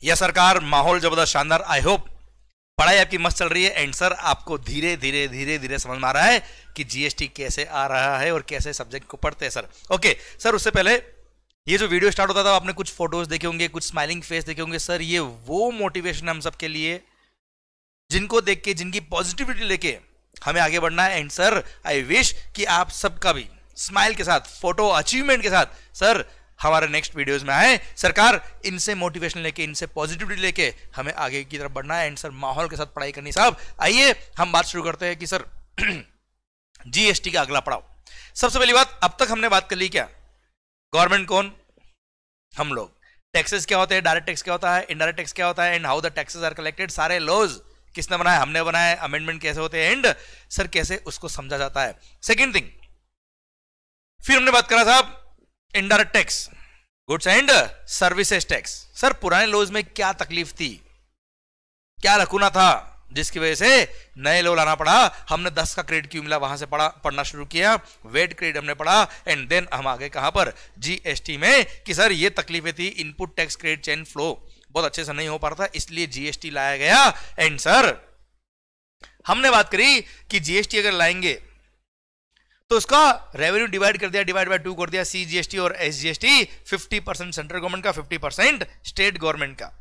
या सरकार माहौल जबरदस्त शानदार, आई होप पढ़ाई आपकी मस्त चल रही है एंड सर आपको धीरे धीरे धीरे धीरे समझ में आ रहा है कि जीएसटी कैसे आ रहा है और कैसे सब्जेक्ट को पढ़ते हैं सर। ओके सर, उससे पहले ये जो वीडियो स्टार्ट होता था आपने कुछ फोटोज देखे होंगे, कुछ स्माइलिंग फेस देखे होंगे। सर ये वो मोटिवेशन हम सबके लिए जिनको देख के, जिनकी पॉजिटिविटी लेके हमें आगे बढ़ना है। एंड सर आई विश कि आप सबका भी स्माइल के साथ, फोटो अचीवमेंट के साथ सर हमारे नेक्स्ट वीडियोस में आए। सरकार इनसे मोटिवेशन लेके, इनसे पॉजिटिविटी लेके हमें आगे की तरफ बढ़ना है एंड सर माहौल के साथ पढ़ाई करनी। साहब आइए हम बात शुरू करते हैं कि सर जीएसटी का अगला पड़ाव। सबसे पहली बात, अब तक हमने बात कर ली क्या? गवर्नमेंट कौन? हम लोग। टैक्सेस क्या होते हैं, डायरेक्ट टैक्स क्या होता है, इनडायरेक्ट टैक्स क्या होता है, and how the taxes are collected. सारे लॉज किसने बनाए? हमने बनाए। अमेंडमेंट कैसे होते हैं एंड सर कैसे उसको समझा जाता है। सेकेंड थिंग, फिर हमने बात करा साहब indirect tax, goods and services tax. Sir पुराने लॉज में क्या तकलीफ थी, क्या लकूना था जिसकी वजह से नए लॉ लाना पड़ा? हमने 10 का क्रेडिट क्यों मिला, वहां से पढ़ना शुरू किया, वेट क्रेडिट हमने पढ़ा एंड देन हम आगे कहां पर? जीएसटी में, कि सर ये तकलीफें थी, input tax credit chain flow बहुत अच्छे से नहीं हो पा रहा था, इसलिए जीएसटी लाया गया। एंड सर हमने बात करी कि जीएसटी अगर लाएंगे तो उसका रेवेन्यू डिवाइड कर दिया, डिवाइड बाय 2 कर दिया, सीजीएसटी और एसजीएसटी, 50% सेंट्रल गवर्नमेंट का, 50% स्टेट गवर्नमेंट का।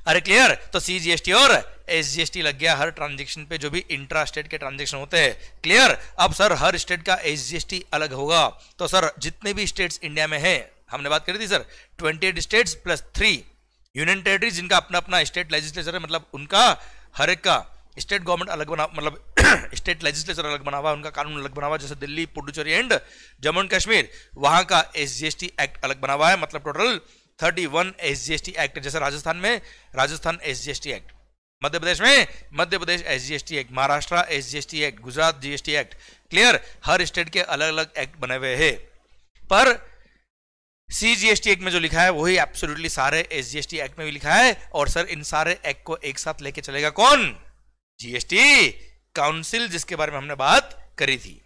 अरे क्लियर? तो सीजीएसटी और एसजीएसटी लग गया हर ट्रांजैक्शन पे जो भी इंट्रा स्टेट के ट्रांजैक्शन होते हैं। क्लियर? अब सर हर स्टेट का एसजीएसटी अलग होगा। तो सर जितने भी स्टेट्स इंडिया में है, हमने बात करी थी sir 28 states plus 3 union territories जिनका अपना अपना स्टेट लेजिस्लेचर है, मतलब उनका हर एक का स्टेट गवर्नमेंट अलग बना, मतलब स्टेट लेजिस्लेचर अलग बना हुआ, उनका कानून अलग बना हुआ। जैसे दिल्ली, पुडुचेरी एंड जम्मू एंड कश्मीर, वहां का एसजीएसटी एक्ट अलग बना हुआ है, मतलब टोटल 31 एसजीएसटी एक्ट। जैसे राजस्थान में राजस्थान एसजीएसटी एक्ट, मध्य प्रदेश में Madhya Pradesh SGST act, Maharashtra SGST act, Gujarat GST act. Clear? हर स्टेट के अलग अलग एक्ट बने हुए हैं, पर सीजीएसटी एक्ट में जो लिखा है वही एब्सोल्युटली सारे एसजीएसटी एक्ट में भी लिखा है। और सर इन सारे एक्ट को एक साथ लेके चलेगा कौन? जीएसटी काउंसिल, जिसके बारे में हमने बात करी थी।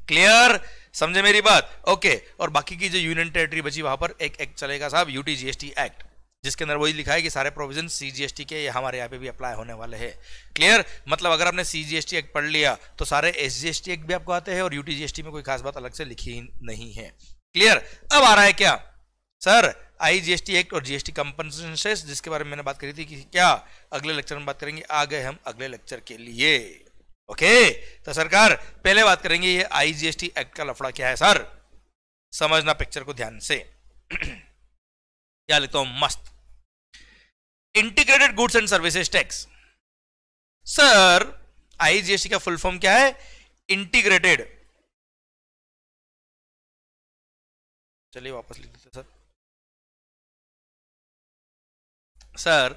क्लियर? समझे मेरी बात? ओके। और बाकी की जो यूनियन टेरिटरी बची वहां पर एक एक्ट चलेगा साहब, यूटी जीएसटी एक्ट, जिसके अंदर वही लिखा है कि सारे प्रोविजन सीजीएसटी के हमारे यहाँ पे भी अप्लाई होने वाले हैं। क्लियर? मतलब अगर आपने सीजीएसटी एक्ट पढ़ लिया तो सारे एसजीएसटी एक्ट भी आपको आते हैं और यूटी जीएसटी में कोई खास बात अलग से लिखी नहीं है। क्लियर? अब आ रहा है क्या सर? आईजीएसटी एक्ट और जीएसटी कंपनसेशन, जिसके बारे में मैंने बात करी थी कि क्या अगले लेक्चर में बात करेंगे। आ गए हम अगले लेक्चर के लिए। ओके, तो सरकार पहले बात करेंगे ये आईजीएसटी एक्ट का लफड़ा क्या है। सर समझना पिक्चर को ध्यान से। क्या लिखता हूं मस्त, integrated goods and services tax. Sir IGST का फुल फॉर्म क्या है? इंटीग्रेटेड, चलिए वापस लिख देते sir. Sir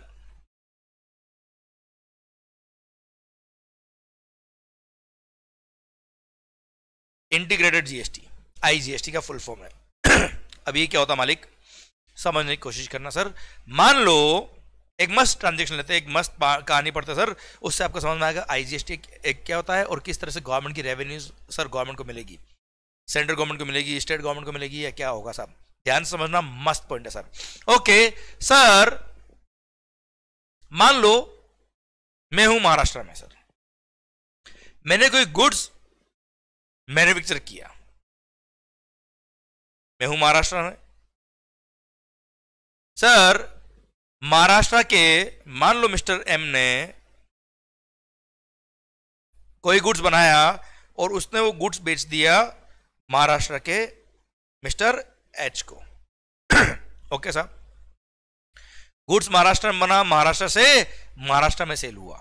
integrated GST, IGST का फुल फॉर्म है। अब ये क्या होता मालिक, समझने की कोशिश करना सर। मान लो एक मस्त ट्रांजैक्शन लेते हैं, एक मस्त कहानी पढ़ते हैं सर, उससे आपको समझ में आएगा आईजीएसटी एक क्या होता है और किस तरह से गवर्नमेंट की रेवेन्यू सर गवर्नमेंट को मिलेगी, सेंट्रल गवर्नमेंट को मिलेगी, स्टेट गवर्नमेंट को मिलेगी, या क्या होगा साहब। ध्यान समझना, मस्त पॉइंट है सर। ओके सर, मान लो मैं हूं महाराष्ट्र में सर, मैंने कोई गुड्स मैन्युफैक्चर किया, मैं हूं महाराष्ट्र में सर। महाराष्ट्र के मान लो मिस्टर एम ने कोई गुड्स बनाया और उसने वो गुड्स बेच दिया महाराष्ट्र के मिस्टर एच को। ओके साहब, गुड्स महाराष्ट्र में बना, महाराष्ट्र से महाराष्ट्र में सेल हुआ।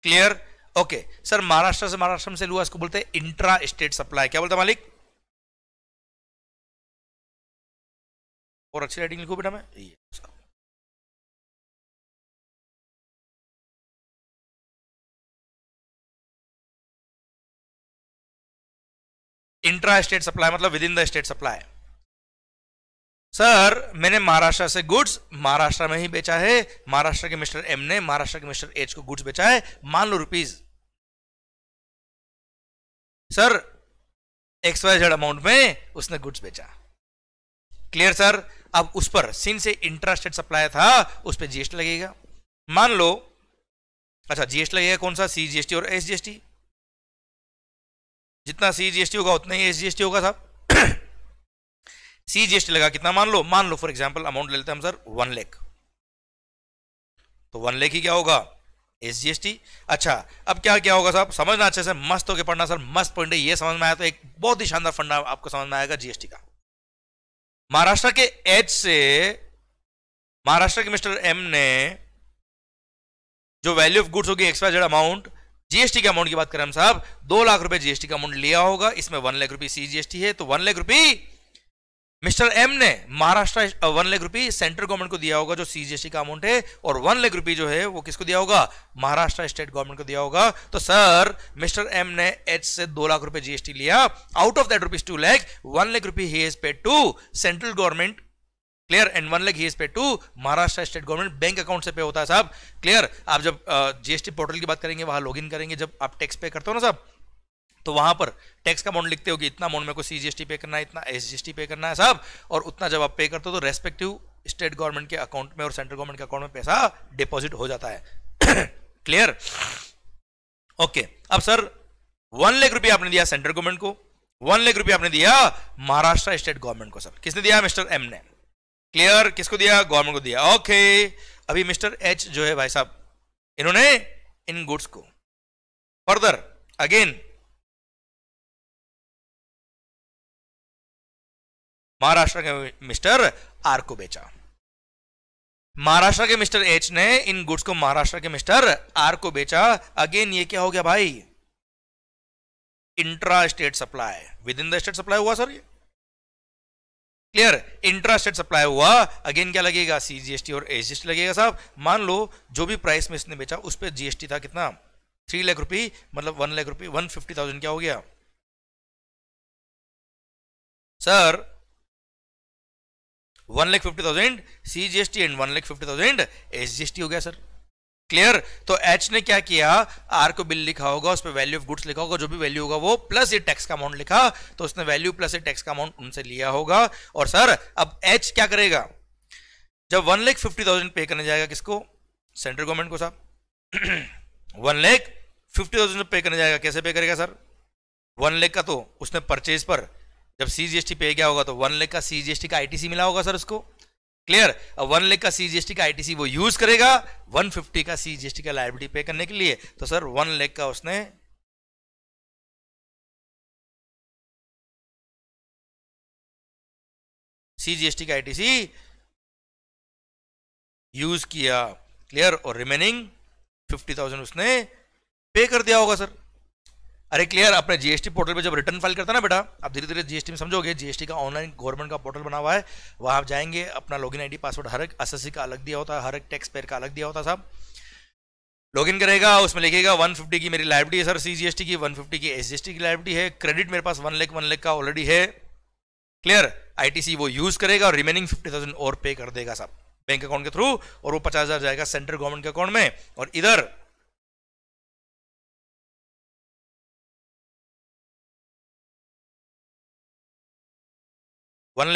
क्लियर? ओके सर, महाराष्ट्र में सेल हुआ, इसको बोलते हैं इंट्रा स्टेट सप्लाई। क्या बोलता मालिक? और अच्छी राइटिंग लिखो बेटा मैं। इंट्रा स्टेट सप्लाई मतलब with in the state supply. Sir मैंने महाराष्ट्र से गुड्स महाराष्ट्र में ही बेचा है, महाराष्ट्र के मिस्टर एम ने महाराष्ट्र के मिस्टर एच को गुड्स बेचा है, मान लो रुपीज सर XYZ अमाउंट में उसने गुड्स बेचा। Clear sir? अब उस पर सिंस से इंट्रा स्टेट सप्लाई था उस पर जीएसटी लगेगा। मान लो अच्छा जीएसटी लगेगा कौन सा, सीजीएसटी और एसजीएसटी। जितना सीजीएसटी होगा उतना ही एसजीएसटी होगा साहब। सीजीएसटी लगा कितना, मान लो फॉर एग्जांपल अमाउंट ले लेते हैं हम सर 1 लाख, तो 1 लाख ही क्या होगा एसजीएसटी। अच्छा अब क्या क्या होगा साहब, समझना अच्छे से, मस्त होके पढ़ना सर, मस्त पॉइंट है ये, समझ में आया तो एक बहुत ही शानदार फंडा आपको समझ में आएगा जीएसटी का। महाराष्ट्र के एच से महाराष्ट्र के मिस्टर एम ने जो वैल्यू ऑफ गुड्स होगी एक्सपायर्ड अमाउंट, जीएसटी के अमाउंट की बात करें हम साहब, 2 लाख रुपए जीएसटी का अमाउंट लिया होगा, इसमें 1 लाख रुपए सीजीएसटी है, तो 1 लाख रुपए मिस्टर एम ने महाराष्ट्र 1 लाख रुपए सेंट्रल गवर्नमेंट को दिया होगा जो सीजीएसटी का अमाउंट है, और 1 लाख रुपए जो है वो किसको दिया होगा, महाराष्ट्र स्टेट गवर्नमेंट को दिया होगा। तो सर मिस्टर एम ने एच से 2 लाख रुपए जीएसटी लिया, out of that rupees 2 lakh, 1 lakh रुपए he is paid to central government, clear, and 1 lakh he is paid to Maharashtra state government, bank account से पे होता है साहब, क्लियर। आप जब जीएसटी पोर्टल की बात करेंगे, वहां लॉगिन करेंगे, जब आप टैक्स पे करते हो ना साहब, तो वहां पर टैक्स का अमाउंट लिखते हो कि इतना अमाउंट में को सीजीएसटी पे करना है, इतना एसजीएसटी पे करना है साहब, और उतना जब आप पे करते हो तो रेस्पेक्टिव स्टेट गवर्नमेंट के अकाउंट में और सेंट्रल गवर्नमेंट के अकाउंट में पैसा डिपॉजिट हो जाता है। Clear, okay. अब सर 1 लाख रुपया आपने दिया सेंट्रल गवर्नमेंट को, 1 लाख रुपया आपने दिया महाराष्ट्र स्टेट गवर्नमेंट को। सर किसने दिया, मिस्टर एम ने, क्लियर, किसको दिया, गवर्नमेंट को दिया, ओके। अभी मिस्टर एच जो है भाई साहब, इन्होंने इन गुड्स को फर्दर अगेन महाराष्ट्र के मिस्टर आर को बेचा। महाराष्ट्र के मिस्टर एच ने इन गुड्स को महाराष्ट्र के मिस्टर आर को बेचा। अगेन ये क्या हो गया भाई, intra state supply, with in the state supply हुआ सर, ये क्लियर, इंट्रा स्टेट सप्लाई हुआ। अगेन क्या लगेगा, सीजीएसटी और एसजीएसटी लगेगा साहब। मान लो जो भी प्राइस में इसने बेचा उस पर जीएसटी था कितना, 3 लाख रुपए, मतलब 1 लाख रुपए, 150,000 क्या हो गया सर, 1,50,000 सीजीएसटी एंड 1,50,000 एसजीएसटी हो गया सर, क्लियर। तो एच ने क्या किया, आर को बिल लिखा होगा, उस पर वैल्यू ऑफ गुड्स लिखा होगा, जो भी वैल्यू होगा वो प्लस ये टैक्स का अमाउंट लिखा, तो उसने वैल्यू प्लस ये टैक्स का अमाउंट उनसे लिया होगा। और सर अब एच क्या करेगा, जब 1,50,000 पे करने जाएगा किसको, सेंट्रल गवर्नमेंट को साहब, 1,50,000 पे करने जाएगा, कैसे पे करेगा सर, 1 लाख का तो उसने परचेज पर जब सीजीएसटी पे क्या होगा, तो 1 लाख का सीजीएसटी का आईटीसी मिला होगा सर उसको, क्लियर। अब 1 लाख का सीजीएसटी का आईटीसी वो यूज करेगा 150 का सीजीएसटी का लायबिलिटी पे करने के लिए, तो सर 1 लाख का उसने सीजीएसटी का आईटीसी यूज किया, क्लियर, और रिमेनिंग 50,000 उसने पे कर दिया होगा सर। अरे क्लियर, अपने जीएसटी पोर्टल पे जब रिटर्न फाइल करता है ना बेटा, आप धीरे धीरे जीएसटी में समझोगे, जीएसटी का ऑनलाइन गवर्नमेंट का पोर्टल बना हुआ है, वहां आप जाएंगे, अपना लॉगिन आईडी पासवर्ड हर एक एसएससी का अलग दिया होता है, हर एक टैक्स पेयर का अलग दिया होता है साहब, लॉगिन करेगा, उसमें लिखेगा 150 की मेरी लायबिलिटी है सर सीजीएसटी की, 150 की एसजीएसटी की लायबिलिटी है, क्रेडिट मेरे पास 1 लाख का ऑलरेडी है, क्लियर, आईटीसी वो यूज करेगा और रिमेनिंग 50,000 और पे कर देगा साहब बैंक अकाउंट के थ्रू, और वो 50,000 जाएगा सेंट्रल गवर्नमेंट के अकाउंट में, और इधर 1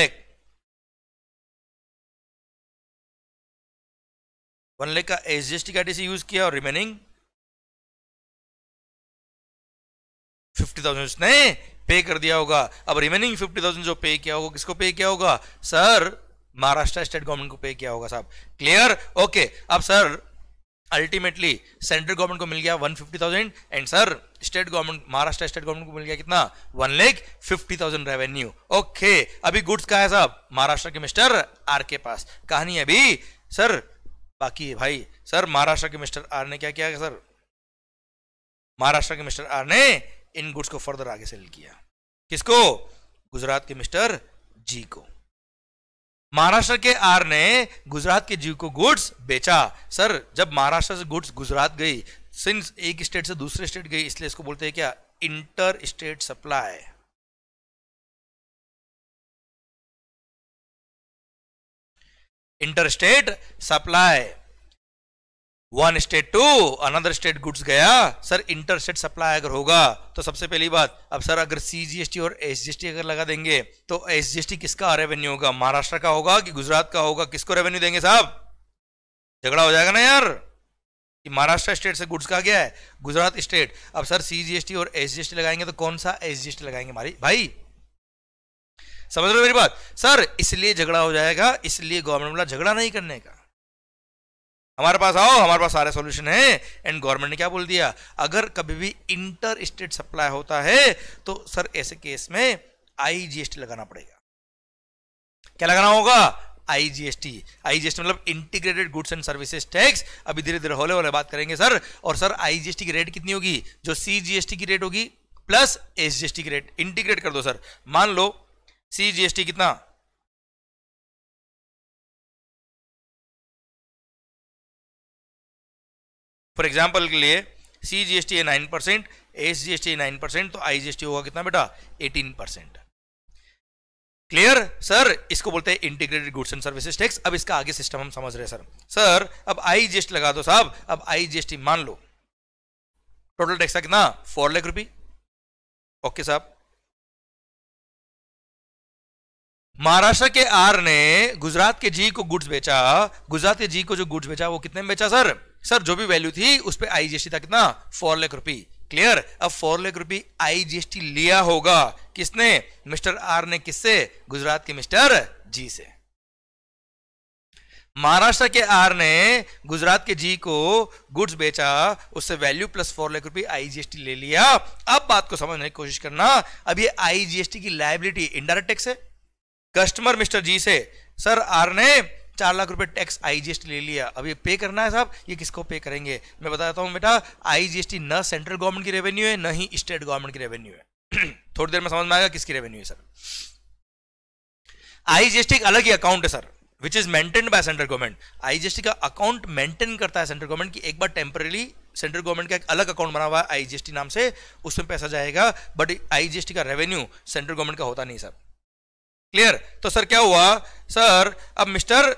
लाख का एसजीएसटी का आईटीसी यूज किया, और रिमेनिंग 50,000 उसने पे कर दिया होगा। अब रिमेनिंग 50,000 जो पे किया होगा, किसको पे किया होगा सर, महाराष्ट्र स्टेट गवर्नमेंट को पे किया होगा साहब, क्लियर, ओके। अब सर अल्टीमेटली सेंट्रल गवर्नमेंट को मिल गया 150,000 and sir state government, Maharashtra state government को मिल गया कितना, 1,50,000 रेवेन्यू, ओके। अभी गुड्स का है साहब महाराष्ट्र के मिस्टर आर के पास, कहानी अभी सर बाकी है भाई। सर महाराष्ट्र के मिस्टर आर ने क्या किया सर, महाराष्ट्र के मिस्टर आर ने इन गुड्स को फर्दर आगे सेल किया, किसको, गुजरात के मिस्टर जी को। महाराष्ट्र के आर ने गुजरात के जी को गुड्स बेचा। सर जब महाराष्ट्र से गुड्स गुजरात गई, सिंस एक स्टेट से दूसरे स्टेट गई, इसलिए इसको बोलते हैं क्या, inter state supply. Inter state supply, one state to another state goods गया सर, इंटर स्टेट सप्लाई अगर होगा तो सबसे पहली बात, अब सर अगर सीजीएसटी और एसजीएसटी अगर लगा देंगे तो एसजीएसटी किसका रेवेन्यू होगा? महाराष्ट्र का होगा कि गुजरात का होगा? किसको रेवेन्यू देंगे साहब? झगड़ा हो जाएगा ना यार कि महाराष्ट्र स्टेट से गुड्स का गया है, गुजरात स्टेट। अब सर सीजीएसटी और एसजीएसटी लगाएंगे तो कौन सा एसजीएसटी लगाएंगे हमारी भाई? समझ रहे हो मेरी बात? सर इसलिए झगड़ा हो जाएगा, इसलिए गवर्नमेंट बोला झगड़ा नहीं करने का, हमारे पास आओ, हमारे पास सारे सॉल्यूशन है। एंड गवर्नमेंट ने क्या बोल दिया, अगर कभी भी इंटर स्टेट सप्लाई होता है तो सर ऐसे केस में आईजीएसटी लगाना पड़ेगा। क्या लगाना होगा? आईजीएसटी। आईजीएसटी मतलब integrated goods and services tax. अभी धीरे धीरे हौले हौले बात करेंगे सर। और सर आईजीएसटी की रेट कितनी होगी? जो सीजीएसटी की रेट होगी प्लस एसजीएसटी की रेट, इंटीग्रेट कर दो सर। मान लो सीजीएसटी कितना, फॉर एग्जाम्पल के लिए सीजीएसटी है 9%, एसजीएसटी 9%, तो आईजीएसटी होगा कितना बेटा? 18%। Clear sir? इसको बोलते हैं integrated goods and services tax. अब इसका आगे सिस्टम हम समझ रहे हैं सर। सर अब आईजीएसटी लगा दो साहब। अब आईजीएसटी मान लो टोटल टैक्स का कितना? 4 लाख रुपए। ओके साहब। महाराष्ट्र के आर ने गुजरात के जी को गुड्स बेचा, गुजरात के जी को जो गुड्स बेचा वो कितने में बेचा सर? सर जो भी वैल्यू थी उस पे आईजीएसटी था कितना? 4 लाख रुपए। क्लियर? अब 4 लाख रुपए आईजीएसटी लिया होगा किसने? मिस्टर आर ने। किससे? गुजरात के मिस्टर जी से। महाराष्ट्र के आर ने गुजरात के जी को गुड्स बेचा, उससे वैल्यू प्लस 4 लाख रुपए आईजीएसटी ले लिया। अब बात को समझने की कोशिश करना। अब ये आईजीएसटी की लायबिलिटी इंडायरेक्ट टैक्स है। कस्टमर मिस्टर जी से सर आर ने 4 लाख रुपए टैक्स आईजीएसटी ले लिया। अब ये पे करना है साहब, ये किसको पे करेंगे? मैं बताता हूं बेटा, आईजीएसटी न सेंट्रल गवर्नमेंट की रेवेन्यू है, न ही स्टेट गवर्नमेंट की रेवेन्यू है। थोड़ी देर में समझ में आएगा किसकी रेवेन्यू है सर। आईजीएसटी एक अलग ही अकाउंट है sir, which is maintained by central government. IGST का अकाउंट मेंटेन करता है सेंट्रल गवर्नमेंट की। एक बार टेम्पररी सेंट्रल गवर्नमेंट का एक अलग अकाउंट बना हुआ है आईजीएसटी नाम से, उसमें पैसा जाएगा, बट आईजीएसटी का रेवेन्यू सेंट्रल गवर्नमेंट का होता नहीं सर। क्लियर? तो सर क्या हुआ सर, अब मिस्टर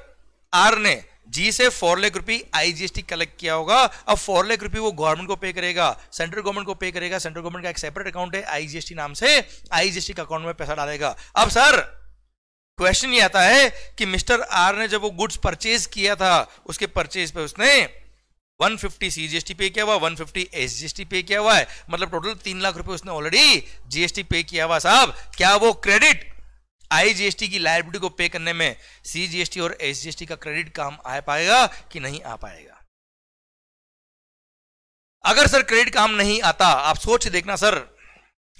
आर ने जी से 4 लाख रुपए आईजीएसटी कलेक्ट किया होगा। अब 4 लाख रुपए वो गवर्नमेंट को पे करेगा, सेंट्रल गवर्नमेंट को पे करेगा। सेंट्रल गवर्नमेंट का एक सेपरेट अकाउंट है आईजीएसटी नाम से, आईजीएसटी के अकाउंट में पैसा डालेगा। अब सर क्वेश्चन ये आता है कि मिस्टर आर ने जब वो गुड्स परचेज किया था, उसके परचेज पे उसने 150 सीजीएसटी पे किया हुआ, 150 एसजीएसटी पे किया हुआ है, मतलब टोटल 3 लाख रुपए उसने ऑलरेडी जीएसटी पे किया हुआ। साहब क्या वो क्रेडिट आईजीएसटी की लायबिलिटी को पे करने में सीजीएसटी और एसजीएसटी का क्रेडिट काम आ पाएगा कि नहीं आ पाएगा? अगर सर क्रेडिट काम नहीं आता, आप सोच देखना सर,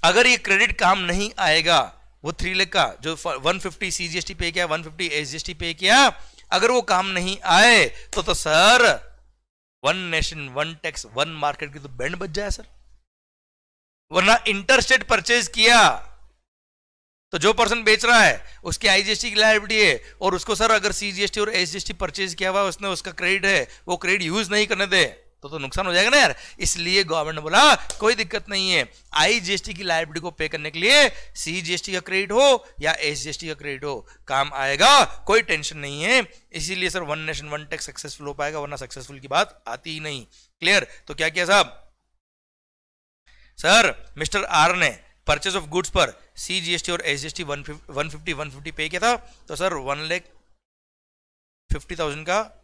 अगर ये क्रेडिट काम नहीं आएगा, वो 3 लाख का जो 150 सीजीएसटी पे किया, 150 एसजीएसटी पे किया, अगर वो काम नहीं आए तो सर 1 नेशन 1 टैक्स 1 मार्केट की तो बैंड बच जाए सर। वरना इंटर स्टेट परचेज किया तो जो पर्सन बेच रहा है उसकी आईजीएसटी की लायबिलिटी है, और उसको सर अगर सीजीएसटी और एसजीएसटी परचेज किया हुआ उसने, उसका क्रेडिट है, वो क्रेडिट यूज नहीं करने दे तो नुकसान हो जाएगा ना यार। इसलिए गवर्नमेंट ने बोला कोई दिक्कत नहीं है, आईजीएसटी की लायबिलिटी को पे करने के लिए सीजीएसटी का क्रेडिट हो या एसजीएसटी का क्रेडिट हो, काम आएगा, कोई टेंशन नहीं है। इसीलिए सर 1 नेशन 1 टैक्स सक्सेसफुल हो पाएगा, वरना सक्सेसफुल की बात आती ही नहीं। क्लियर? तो क्या किया साहब, सर मिस्टर आर ने परचेज ऑफ गुड्स पर सीजीएसटी और एसजीएसटी 150 पे किया था, तो सर 1,50,000 का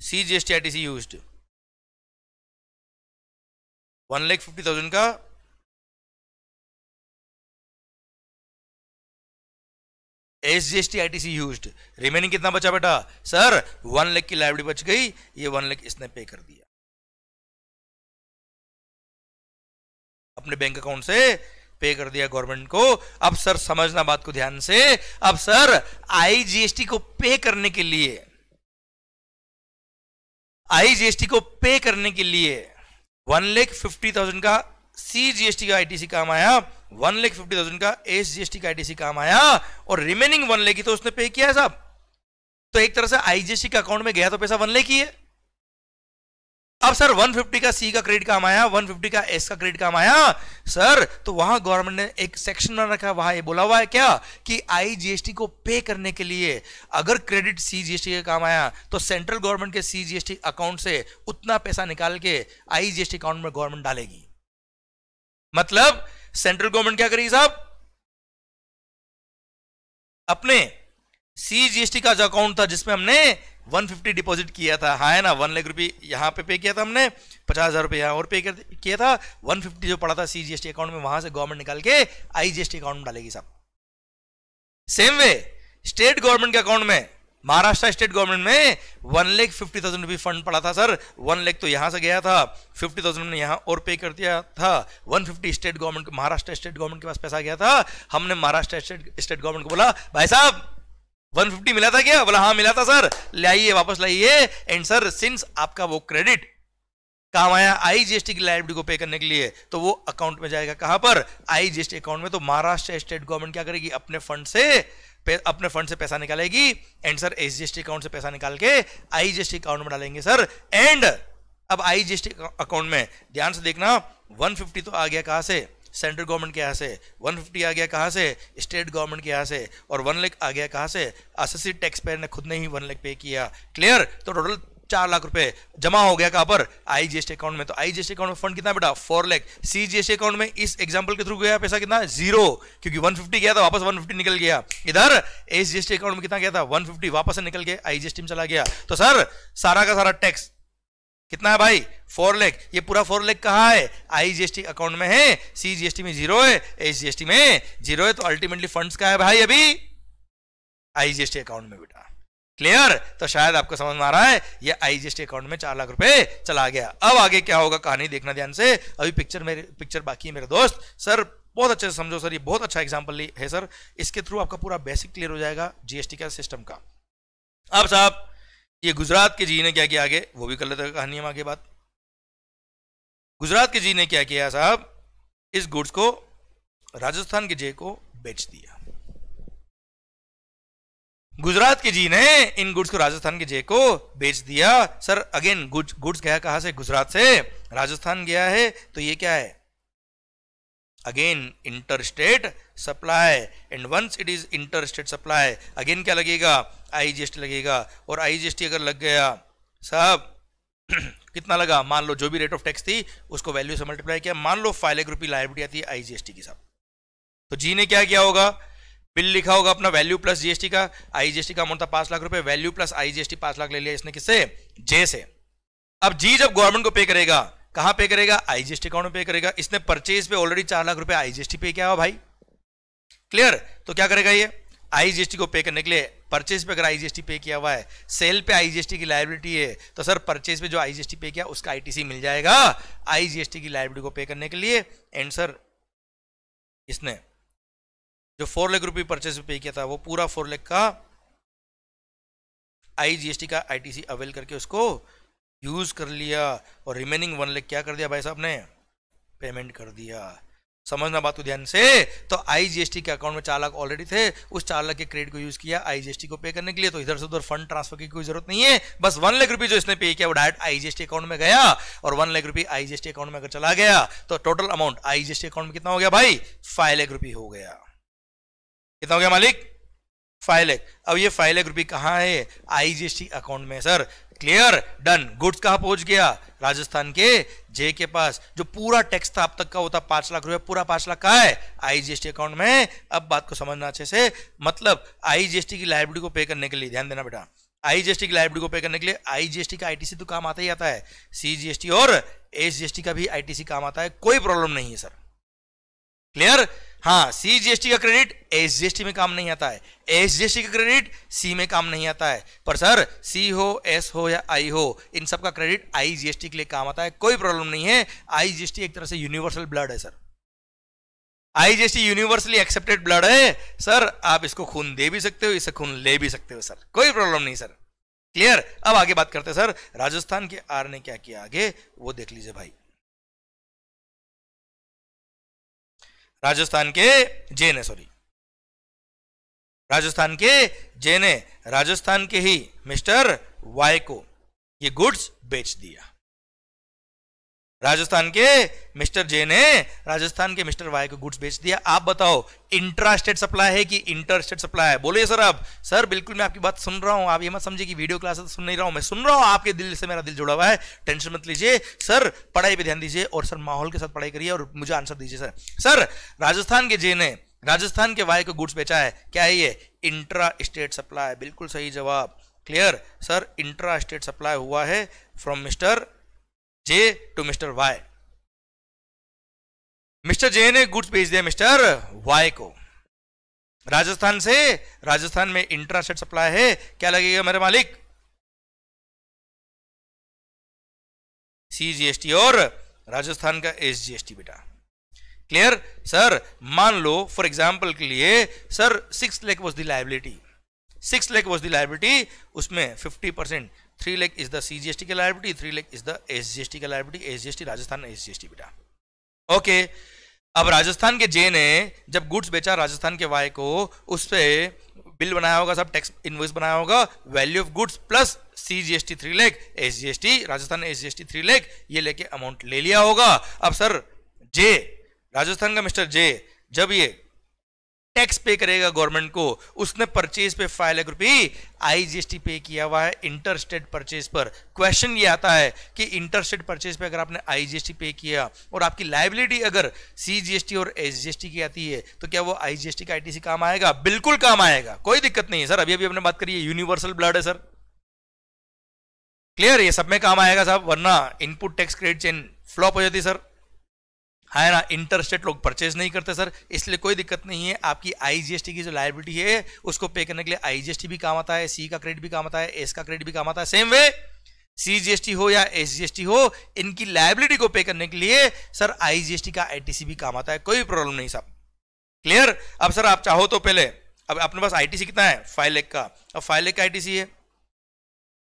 सीजीएसटी आईटीसी यूज्ड, 1,50,000 का एसजीएसटी आईटीसी यूज्ड। रिमेनिंग कितना बचा बेटा? सर 1 लाख की लायबिलिटी बच गई, ये 1 लाख इसने पे कर दिया अपने बैंक अकाउंट से, पे कर दिया गवर्नमेंट को। अब सर समझना बात को ध्यान से, अब सर आईजीएसटी को पे करने के लिए, आईजीएसटी को पे करने के लिए 1,50,000 का सीजीएसटी का आईटीसी काम आया, 1,50,000 का एसजीएसटी का आईटीसी काम आया, और रिमेनिंग 1 लाख की तो उसने पे किया है साहब। तो एक तरह से आईजीएसटी के अकाउंट में गया तो पैसा 1 लाख ही है। अब सर 150 का सी का क्रेडिट काम आया, 150 का एस का क्रेडिट काम आया सर, तो वहां गवर्नमेंट ने एक सेक्शन बना रखा है, वहां ये बोला हुआ है क्या कि आईजीएसटी को पे करने के लिए अगर क्रेडिट सीजीएसटी का काम आया तो सेंट्रल गवर्नमेंट के सीजीएसटी अकाउंट से उतना पैसा निकाल के आईजीएसटी अकाउंट में गवर्नमेंट डालेगी। मतलब सेंट्रल गवर्नमेंट क्या करेगी साहब, अपने सीजीएसटी का जो अकाउंट था जिसमें हमने 150 डिपॉजिट किया था, हाँ है ना, 1 लाख रुपये यहां पे किया था हमने, 50,000 रुपये यहां और पे किया था, 150 जो पड़ा था सीजीएसटी अकाउंट में वहां से गवर्नमेंट निकाल के आईजीएसटी अकाउंट में डालेगी साहब। सेम वे स्टेट गवर्नमेंट के अकाउंट में, महाराष्ट्र स्टेट गवर्नमेंट में 1,50,000 रुपये फंड पड़ा था सर, 1 लाख तो यहां से गया था, 50,000 ने यहां और पे कर दिया था, 150 state government, Maharashtra state government के पास पैसा गया था, हमने महाराष्ट्र स्टेट गवर्नमेंट को बोला भाई साहब 150 मिला था क्या, बोला हाँ मिला था सर, लाइए वापस लाइए। एंड सर सिंस आपका वो क्रेडिट काम आया आईजीएसटी की लायबिलिटी को पे करने के लिए, तो वो अकाउंट में जाएगा कहां पर, आईजीएसटी अकाउंट में। तो महाराष्ट्र स्टेट गवर्नमेंट क्या करेगी, अपने फंड से पैसा निकालेगी, एंड सर एसजीएसटी अकाउंट से पैसा निकाल के आईजीएसटी अकाउंट में डालेंगे सर। एंड अब आईजीएसटी अकाउंट में ध्यान से देखना, 150 तो आ गया कहां से, सेंट्रल गवर्नमेंट के यहां से, 150 आ गया कहां से, स्टेट गवर्नमेंट के यहां से, और 1 लाख आ गया कहां से, असेसिड टैक्स पेयर ने खुद ने ही 1 लाख पे किया। क्लियर, तो टोटल 4 लाख रुपए जमा हो गया कहां पर, आईजीएसटी अकाउंट में। तो आईजीएसटी अकाउंट में फंड कितना बेटा, 4 लाख। सीजीएसटी अकाउंट में इस एग्जांपल के थ्रू गया पैसा कितना, 0, क्योंकि 150 गया था वापस 150 निकल गया। इधर एसजीएसटी अकाउंट में कितना गया था, 150 वापस से निकल के आईजीएसटी में चला गया। तो सर सारा का सारा टैक्स कितना है भाई, 4 लाख। ये पूरा 4 लाख कहां है, आईजीएसटी अकाउंट में है, सीजीएसटी में 0 है, एसजीएसटी में 0 है, तो अल्टीमेटली फंड्स का है भाई अभी आईजीएसटी अकाउंट में बेटा। क्लियर, तो शायद आपको समझ में आ रहा है, ये आईजीएसटी अकाउंट में 4 लाख रुपए चला गया। अब आगे क्या होगा कहानी देखना ध्यान से, अभी पिक्चर बाकी है मेरे दोस्त। सर बहुत अच्छे से समझो सर, ये बहुत अच्छा एग्जांपल है सर, इसके थ्रू आपका पूरा बेसिक क्लियर हो जाएगा जीएसटी का सिस्टम का। अब साहब ये गुजरात के जी ने क्या किया आगे, वो भी कर लेते हैं कहानी हम आगे बात। गुजरात के जी ने क्या किया साहब, इस गुड्स को राजस्थान के जे को बेच दिया। गुजरात के जी ने इन गुड्स को राजस्थान के जे को बेच दिया। सर अगेन गुड्स गया कहां से, गुजरात से राजस्थान गया है, तो ये क्या है, again inter state supply. And once it is inter state supply, again क्या लगेगा, आईजीएसटी लगेगा। और आईजीएसटी अगर लग गया साहब कितना लगा, मान लो जो भी रेट ऑफ टैक्स थी उसको वैल्यू से मल्टीप्लाई किया, मान लो 5 लाख रुपये लायबिलिटी आती है आईजीएसटी की साहब, तो जी ने क्या किया होगा, बिल लिखा होगा अपना वैल्यू प्लस जीएसटी का, आईजीएसटी का अमाउंट था 5 लाख रुपए, वैल्यू प्लस आईजीएसटी 5 लाख ले लिया इसने, किससे, जे से। अब जी जब गवर्नमेंट को पे करेगा, कहां पे करेगा, आईजीएसटी अकाउंट में पे करेगा। इसने परचेज पे ऑलरेडी 4 लाख रुपए आईजीएसटी पे किया हुआ भाई। क्लियर, तो क्या करेगा ये, आईजीएसटी को पे करने के लिए, परचेज पे अगर आईजीएसटी पे किया हुआ है, सेल पे आईजीएसटी की लायबिलिटी है, तो सर परचेज पे जो आईजीएसटी पे किया उसका आईटीसी मिल जाएगा आईजीएसटी की लायबिलिटी को पे करने के लिए। एंड सर इसने जो 4 लाख रुपए परचेज पे किया था वो पूरा 4 लाख का आईजीएसटी का आईटीसी अवेल करके उसको यूज कर लिया, और रिमेनिंग 1 लाख क्या कर दिया भाई साहब ने, पेमेंट कर दिया। समझना बात को ध्यान से, तो आईजीएसटी के अकाउंट में 4 लाख ऑलरेडी थे, उस 4 लाख के क्रेडिट को यूज किया आईजीएसटी को पे करने के लिए, तो इधर से उधर फंड ट्रांसफर की कोई जरूरत नहीं है। बस 1 लाख रुपए जो इसने पे किया वो डायरेक्ट आईजीएसटी अकाउंट में गया, और 1 लाख रुपए आईजीएसटी अकाउंट में अगर चला गया तो टोटल अमाउंट आईजीएसटी अकाउंट में कितना हो गया भाई, 5 लाख रुपए हो गया। कितना हो गया मालिक, 5 लाख। अब ये 5 लाख रुपए कहां है, आईजीएसटी अकाउंट में सर। Clear, done. गुड्स कहां पहुंच गया, राजस्थान के जे के पास। जो पूरा टैक्स था अब तक का होता 5 लाख रुपए, पूरा 5 लाख का है आईजीएसटी अकाउंट में। अब बात को समझना अच्छे से, मतलब आईजीएसटी की लायबिलिटी को पे करने के लिए, ध्यान देना बेटा, आईजीएसटी की लायबिलिटी को पे करने के लिए आईजीएसटी का आईटीसी तो काम आता ही आता है, सीजीएसटी और एसजीएसटी का भी आईटीसी काम आता है, कोई प्रॉब्लम नहीं है सर। क्लियर, हाँ, सीजीएसटी का क्रेडिट एसजीएसटी में काम नहीं आता है, एसजीएसटी का क्रेडिट सी में काम नहीं आता है, पर सर सी हो, एस हो या आई हो, इन सब का क्रेडिट आईजीएसटी के लिए काम आता है, कोई प्रॉब्लम नहीं है। आईजीएसटी एक तरह से यूनिवर्सल ब्लड है sir, IGST universally accepted blood है सर। आप इसको खून दे भी सकते हो, इससे खून ले भी सकते हो सर, कोई प्रॉब्लम नहीं सर। क्लियर, अब आगे बात करते हैं सर, राजस्थान के आर ने क्या किया आगे वो देख लीजिए भाई। राजस्थान के जे ने, सॉरी, राजस्थान के जे ने राजस्थान के ही मिस्टर वाई को ये गुड्स बेच दिया। राजस्थान के मिस्टर जे ने राजस्थान के मिस्टर वाई को गुड्स बेच दिया। आप बताओ इंट्रा स्टेट सप्लाई है कि इंटर स्टेट सप्लाई है? बोलिए सर। आप सर बिल्कुल मैं आपकी बात सुन रहा हूं, आप ये मत समझिए कि वीडियो क्लास सुन नहीं रहा हूं, मैं सुन रहा हूं, आपके दिल से मेरा दिल जुड़ा हुआ है, टेंशन मत लीजिए सर। पढ़ाई पे ध्यान दीजिए और सर माहौल के साथ पढ़ाई करिए और मुझे आंसर दीजिए सर। सर राजस्थान के जे ने राजस्थान के वाई को गुड्स बेचा है, क्या है ये? इंट्रा स्टेट सप्लाई, बिल्कुल सही जवाब। Clear sir, intra state supply हुआ है from mister J to mister Y. Mister J ने गुड्स बेच दिया मिस्टर वाई को राजस्थान से। राजस्थान में इंट्रा स्टेट सप्लाई है, क्या लगेगा मेरे मालिक? CGST और राजस्थान का SGST बेटा। Clear sir. मान लो फॉर एग्जांपल के लिए sir 6 lakh was the liability, 6 lakh was the liability, उसमें 50% 3 लाख इज द CGST का liability, 3 lakh is the SGST का लायबिलिटी। SGST राजस्थान SGST बेटा। ओके अब राजस्थान के जे ने जब गुड्स बेचा राजस्थान के वाई को, उस पे बिल बनाया होगा, सब टैक्स इनवॉइस बनाया होगा, value of goods plus CGST 3 lakh, SGST Rajasthan SGST 3 lakh, ये लेके अमाउंट ले लिया होगा। अब सर जे राजस्थान का मिस्टर जे जब ये टैक्स पे करेगा गवर्नमेंट को, उसने परचेज पे 5 लाख रुपए IGST पे किया हुआ है इंटर स्टेट परचेज पर। क्वेश्चन ये आता है कि इंटर स्टेट परचेज पे अगर आपने IGST पे किया और आपकी लायबिलिटी अगर CGST और SGST की आती है तो क्या वो IGST का ITC काम आएगा? बिल्कुल काम आएगा, कोई दिक्कत नहीं है सर। अभी हमने बात करी है यूनिवर्सल ब्लड है सर। क्लियर, ये सब में काम आएगा साहब, वरना input tax credit chain flop हो जाती सर, है ना। इंटर स्टेट लोग परचेज नहीं करते सर, इसलिए कोई दिक्कत नहीं है। आपकी IGST की जो लायबिलिटी है उसको पे करने के लिए IGST भी काम आता है, C का क्रेडिट भी काम आता है, S का क्रेडिट भी काम आता है। सेम वे CGST हो या SGST हो, इनकी लायबिलिटी को पे करने के लिए सर IGST का ITC भी काम आता है, कोई प्रॉब्लम नहीं साहब। क्लियर। अब सर आप चाहो तो पहले, अब अपने पास ITC कितना है? 5 लाख का। अब 5 लाख का ITC है,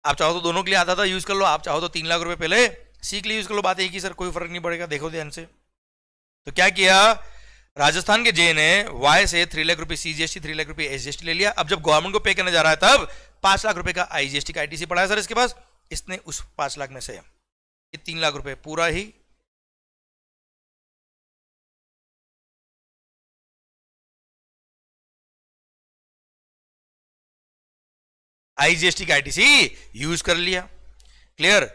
आप चाहो तो दोनों के लिए आधा यूज कर लो, आप चाहो तो 3 लाख रुपए पहले C के लिए यूज कर लो, बात एक ही सर, कोई फर्क नहीं पड़ेगा। देखो ध्यान से, तो क्या किया राजस्थान के जे ने वाई से 3 लाख रुपए CGST 3 लाख रुपए SGST ले लिया। अब जब गवर्नमेंट को पे करने जा रहा है तब 5 लाख रुपए का IGST का ITC पड़ा है सर इसके पास, इसने उस 5 लाख में से ये 3 लाख रुपए पूरा ही IGST का ITC यूज कर लिया। क्लियर,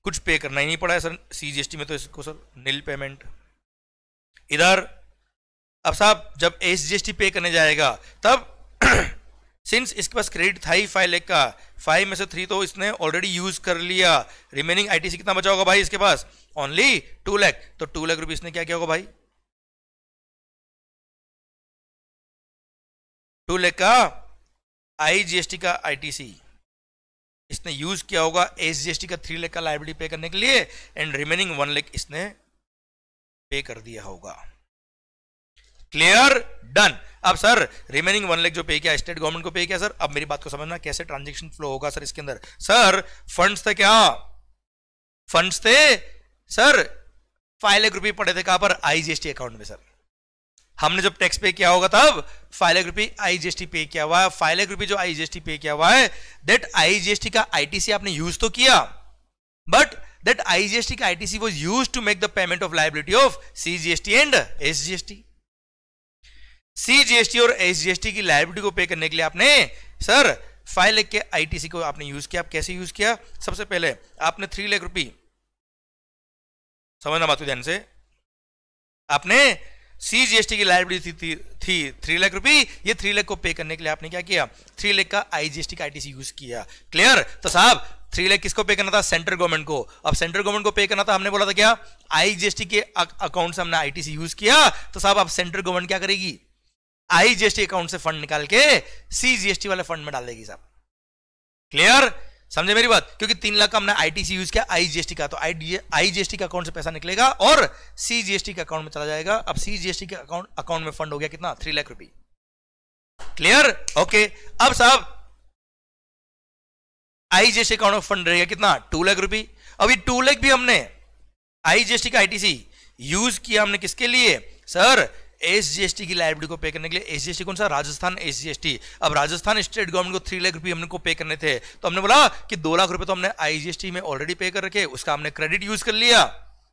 कुछ पे करना ही नहीं पड़ा है सर CGST में, तो इसको सर नील पेमेंट। इधर अब साहब जब SGST पे करने जाएगा तब सिंस इसके पास क्रेडिट था ही 5 लाख का, 5 में से 3 तो इसने ऑलरेडी यूज कर लिया, रिमेनिंग ITC कितना बचा होगा भाई इसके पास? ओनली 2 लाख। तो 2 लाख रुपए इसने क्या किया होगा भाई? 2 लाख का IGST का ITC इसने यूज किया होगा SGST का 3 लाख का लायबिलिटी पे करने के लिए, एंड रिमेनिंग 1 लाख इसने पे कर दिया होगा। Clear, done. अब सर रिमेनिंग 1 लाख जो पे किया स्टेट गवर्नमेंट को पे किया सर। अब मेरी बात को समझना कैसे ट्रांजैक्शन फ्लो होगा सर इसके अंदर। सर फंड्स थे, क्या फंड्स थे सर? 5 लाख रुपए पड़े थे कहां पर? IGST अकाउंट में सर। हमने जब टैक्स पे किया होगा तब 5 लाख रुपए IGST पे किया हुआ है। 5 लाख रुपए जो IGST पे किया हुआ है, दैट IGST का ITC आपने यूज तो किया, बट that IGST का ITC was used to make the payment of liability of CGST and SGST। CGST और SGST की लायबिलिटी को पे करने के लिए आपने सर 5 लाख के ITC को आपने यूज किया। आप कैसे यूज किया? सबसे पहले आपने 3 लाख रुपए, समझना बात ध्यान से, आपने CGST की लायबिलिटी थी 3 लाख रुपए, ये 3 लाख को पे करने के लिए आपने क्या किया? 3 लाख का IGST का ITC यूज किया। क्लियर। तो साहब 3 लाख किसको पे करना था? सेंट्रल गवर्नमेंट को। अब सेंट्रल गवर्नमेंट को पे करना था, हमने बोला था क्या? IGST के अकाउंट से हमने ITC यूज किया, तो साहब अब सेंट्रल गवर्नमेंट क्या करेगी? IGST अकाउंट से फंड निकाल के CGST वाले फंड में डाल देगी साहब। क्लियर, समझे मेरी बात? क्योंकि 3 लाख का हमने ITC यूज किया IGST का, तो IGST का अकाउंट से पैसा निकलेगा और CGST के अकाउंट में चला जाएगा। अब CGST के अकाउंट में फंड हो गया कितना? 3 लाख रुपए। Clear, okay. अब साहब IGST अकाउंट में फंड रहेगा कितना? 2 लाख रुपए। अभी 2 लाख भी हमने IGST का ITC यूज किया हमने किसके लिए सर? SGST की लायबिलिटी को पे करने के लिए। SGST कौन सा? राजस्थान SGST। अब राजस्थान स्टेट गवर्नमेंट को 3 लाख रुपए हमने को पे करने थे, तो हमने बोला कि 2 लाख रुपए तो हमने IGST में ऑलरेडी पे कर रखे, उसका हमने क्रेडिट यूज कर लिया,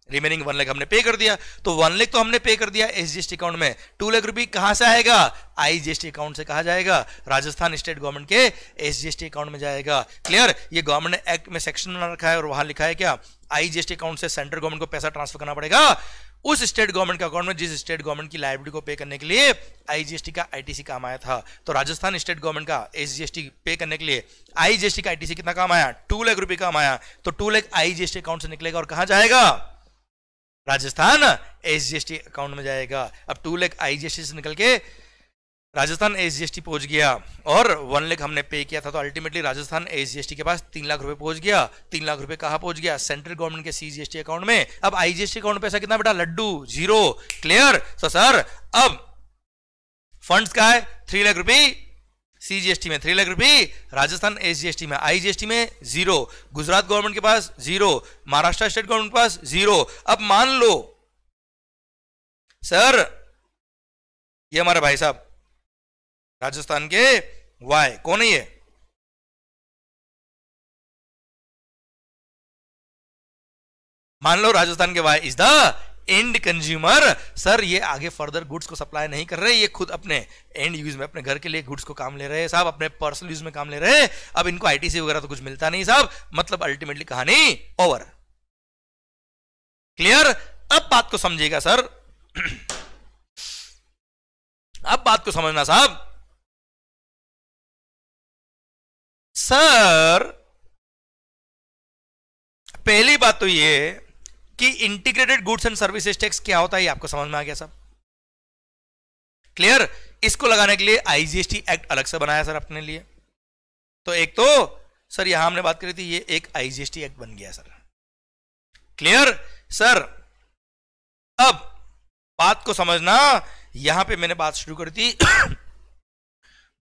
रिमेनिंग 1 लाख हमने पे कर दिया, तो 1 लाख तो हमने पे कर दिया एसजीएसटी अकाउंट में। 2 लाख रुपए कहां से आएगा? आईजीएसटी अकाउंट से। कहा जाएगा? राजस्थान स्टेट गवर्नमेंट के एसजीएसटी अकाउंट में जाएगा। क्लियर? ये गवर्नमेंट ने एक्ट में सेक्शन बना रखा है और वहां लिखा है क्या, आईजीएसटी अकाउंट से सेंट्रल गवर्नमेंट को पैसा ट्रांसफर करना पड़ेगा उस स्टेट गवर्नमेंट के अकाउंट में जिस स्टेट गवर्नमेंट की लायबिलिटी को पे करने के लिए आईजीएसटी का आईटीसी काम आया था। तो राजस्थान स्टेट गवर्नमेंट का एसजीएसटी पे करने के लिए आईजीएसटी का आईटीसी कितना काम आया? 2 लाख रुपए काम आया। तो 2 लाख आईजीएसटी अकाउंट से निकलेगा और कहां जाएगा? राजस्थान एसजीएसटी अकाउंट में जाएगा। अब 2 लाख आईजीएसटी से निकल के राजस्थान एसजीएसटी पहुंच गया और 1 लाख हमने पे किया था, तो अल्टीमेटली राजस्थान एसजीएसटी के पास 3 लाख रुपए पहुंच गया। 3 लाख रुपए कहां पहुंच गया? सेंट्रल गवर्नमेंट के सीजीएसटी अकाउंट में। अब आईजीएसटी अकाउंट में पैसा कितना बेटा? लड्डू, 0। क्लियर? तो सर अब फंड्स का है 3 लाख रुपए सीजीएसटी में, 3 लाख रुपए राजस्थान एसजीएसटी में, आईजीएसटी में 0, गुजरात गवर्नमेंट के पास 0, महाराष्ट्र स्टेट गवर्नमेंट के पास 0। अब मान लो सर ये हमारे भाई साहब राजस्थान के वाई, कौन है ये? मान लो राजस्थान के Y is the end consumer. Sir ये आगे फर्दर गुड्स को सप्लाई नहीं कर रहे, ये खुद अपने एंड यूज में अपने घर के लिए गुड्स को काम ले रहे हैं साहब, अपने पर्सनल यूज में काम ले रहे हैं। अब इनको आईटीसी वगैरह तो कुछ मिलता नहीं साहब, मतलब अल्टीमेटली कहानी ओवर। क्लियर? अब बात को समझिएगा सर, अब बात को समझना साहब। सर पहली बात तो ये कि integrated goods and services tax क्या होता है ये आपको समझ में आ गया सब। क्लियर? इसको लगाने के लिए आईजीएसटी एक्ट अलग से बनाया सर अपने लिए। तो एक तो सर यहां हमने बात करी थी, ये एक आईजीएसटी एक्ट बन गया सर। क्लियर? सर अब बात को समझना, यहां पे मैंने बात शुरू करी थी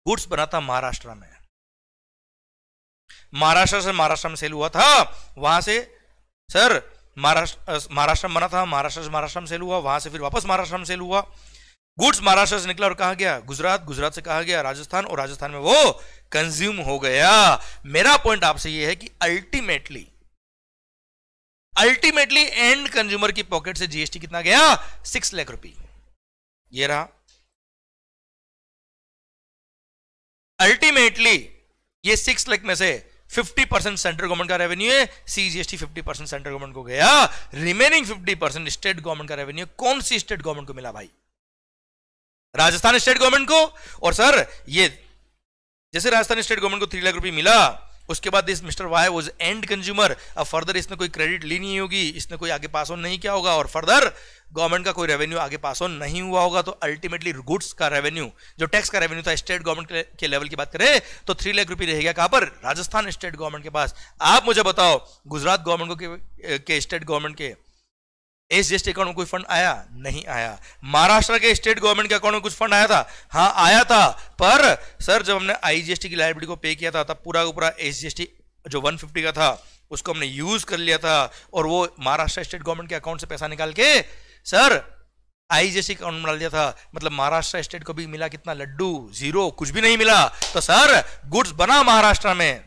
गुड्स बना था महाराष्ट्र में, महाराष्ट्र में सेल हुआ था, वहां से सर महाराष्ट्र में बना था, महाराष्ट्र में सेल हुआ, वहां से फिर वापस महाराष्ट्र में सेल हुआ। गुड्स महाराष्ट्र से निकला और कहा गया गुजरात, गुजरात से कहा गया राजस्थान, और राजस्थान में वो कंज्यूम हो गया। मेरा पॉइंट आपसे ये है कि अल्टीमेटली एंड कंज्यूमर की पॉकेट से जीएसटी कितना गया? 6 लाख रुपए। ये रहा अल्टीमेटली, ये 6 लाख में से 50% सेंट्रल गवर्नमेंट का रेवेन्यू है, सीजीएसटी 50% सेंट्रल गवर्नमेंट को गया, रिमेनिंग 50% स्टेट गवर्नमेंट का रेवेन्यू कौन सी स्टेट गवर्नमेंट को मिला भाई? राजस्थान स्टेट गवर्नमेंट को। और सर ये जैसे राजस्थान स्टेट गवर्नमेंट को 3 लाख रुपए मिला, उसके बाद this mister why was and consumer. अब फर्दर इसने कोई क्रेडिट ली नहीं होगी, इसने कोई आगे पास ऑन नहीं किया होगा, और फर्दर गवर्नमेंट का कोई रेवेन्यू आगे पास ऑन नहीं हुआ होगा, तो अल्टीमेटली गुड्स का रेवेन्यू, जो टैक्स का रेवेन्यू था स्टेट गवर्नमेंट के लेवल की बात करें तो 3 लाख रुपए रह गया कहां पर? राजस्थान स्टेट गवर्नमेंट के पास। आप मुझे बताओ गुजरात गवर्नमेंट के स्टेट गवर्नमेंट के एसजीएसटी अकाउंट में कोई फंड आया? नहीं आया। महाराष्ट्र के स्टेट गवर्नमेंट के अकाउंट में कुछ फंड आया था? हाँ आया था, पर सर जब हमने आईजीएसटी की लायबिलिटी को पे किया था तब पूरा का पूरा एसजीएसटी जो 150 का था उसको हमने यूज कर लिया था, और वो महाराष्ट्र स्टेट गवर्नमेंट के अकाउंट से पैसा निकाल के सर आईजीएसटी अकाउंट में डाल दिया था। मतलब महाराष्ट्र स्टेट को भी मिला कितना? लड्डू, 0, कुछ भी नहीं मिला। तो सर गुड्स बना महाराष्ट्र में,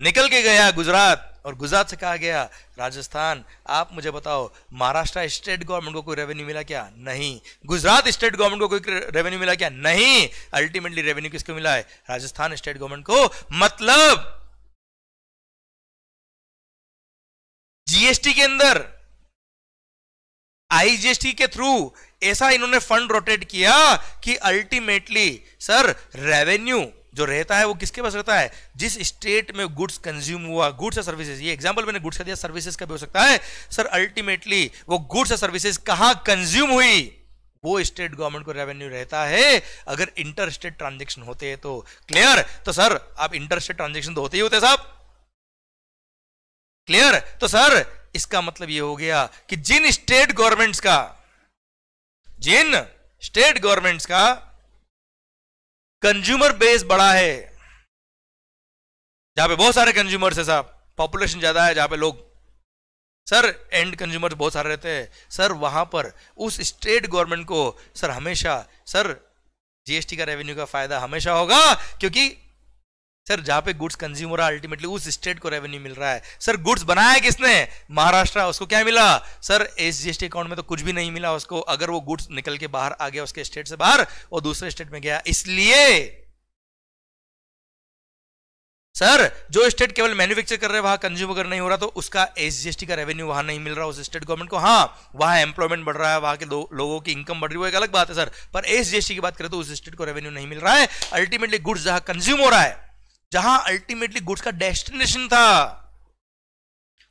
निकल के गया गुजरात, और गुजरात से कहा गया राजस्थान। आप मुझे बताओ महाराष्ट्र स्टेट गवर्नमेंट को कोई रेवेन्यू मिला क्या? नहीं। गुजरात स्टेट गवर्नमेंट को कोई रेवेन्यू मिला क्या? नहीं। अल्टीमेटली रेवेन्यू किसको मिला है? राजस्थान स्टेट गवर्नमेंट को। मतलब जीएसटी के अंदर आईजीएसटी के थ्रू ऐसा इन्होंने फंड रोटेट किया कि अल्टीमेटली सर रेवेन्यू जो रहता है वो किसके पास रहता है? जिस स्टेट में गुड्स कंज्यूम हुआ, गुड्स या सर्विसेज, ये एग्जांपल मैंने गुड्स का दिया, सर्विसेज का भी हो सकता है सर। अल्टीमेटली वो गुड्स या सर्विसेज कहां कंज्यूम हुई वो स्टेट गवर्नमेंट को रेवेन्यू रहता है अगर इंटर स्टेट ट्रांजेक्शन होते हैं तो। क्लियर? तो सर आप इंटर स्टेट ट्रांजेक्शन तो होते ही होते हैं साहब। क्लियर? तो सर इसका मतलब ये हो गया कि जिन स्टेट गवर्नमेंट्स का कंज्यूमर बेस बड़ा है, जहां पे बहुत सारे कंज्यूमर्स है साहब, पॉपुलेशन ज्यादा है, जहां पे लोग सर एंड कंज्यूमर्स बहुत सारे रहते हैं सर, वहां पर उस स्टेट गवर्नमेंट को सर हमेशा सर जीएसटी का रेवेन्यू का फायदा हमेशा होगा, क्योंकि सर जहां पे गुड्स कंज्यूम हो रहा है अल्टीमेटली उस स्टेट को रेवेन्यू मिल रहा है। सर गुड्स बनाया किसने? महाराष्ट्र, उसको क्या मिला? सर एसजीएसटी अकाउंट में तो कुछ भी नहीं मिला उसको, अगर वो गुड्स निकल के बाहर आ गया उसके स्टेट से बाहर और दूसरे स्टेट में गया। इसलिए सर जो स्टेट केवल मैन्युफैक्चर कर रहे हैं वहां कंज्यूम अगर नहीं हो रहा तो उसका एसजीएसटी का रेवेन्यू वहां नहीं मिल रहा उस स्टेट गवर्नमेंट को। हाँ वहां एम्प्लॉयमेंट बढ़ रहा है, वहां के लोगों की इनकम बढ़ रही है, वो एक अलग बात है सर, पर एसजीएसटी की बात करें तो उस स्टेट को रेवेन्यू नहीं मिल रहा है। अल्टीमेटली गुड्स जहां कंज्यूम हो रहा है, जहां अल्टीमेटली गुड्स का डेस्टिनेशन था,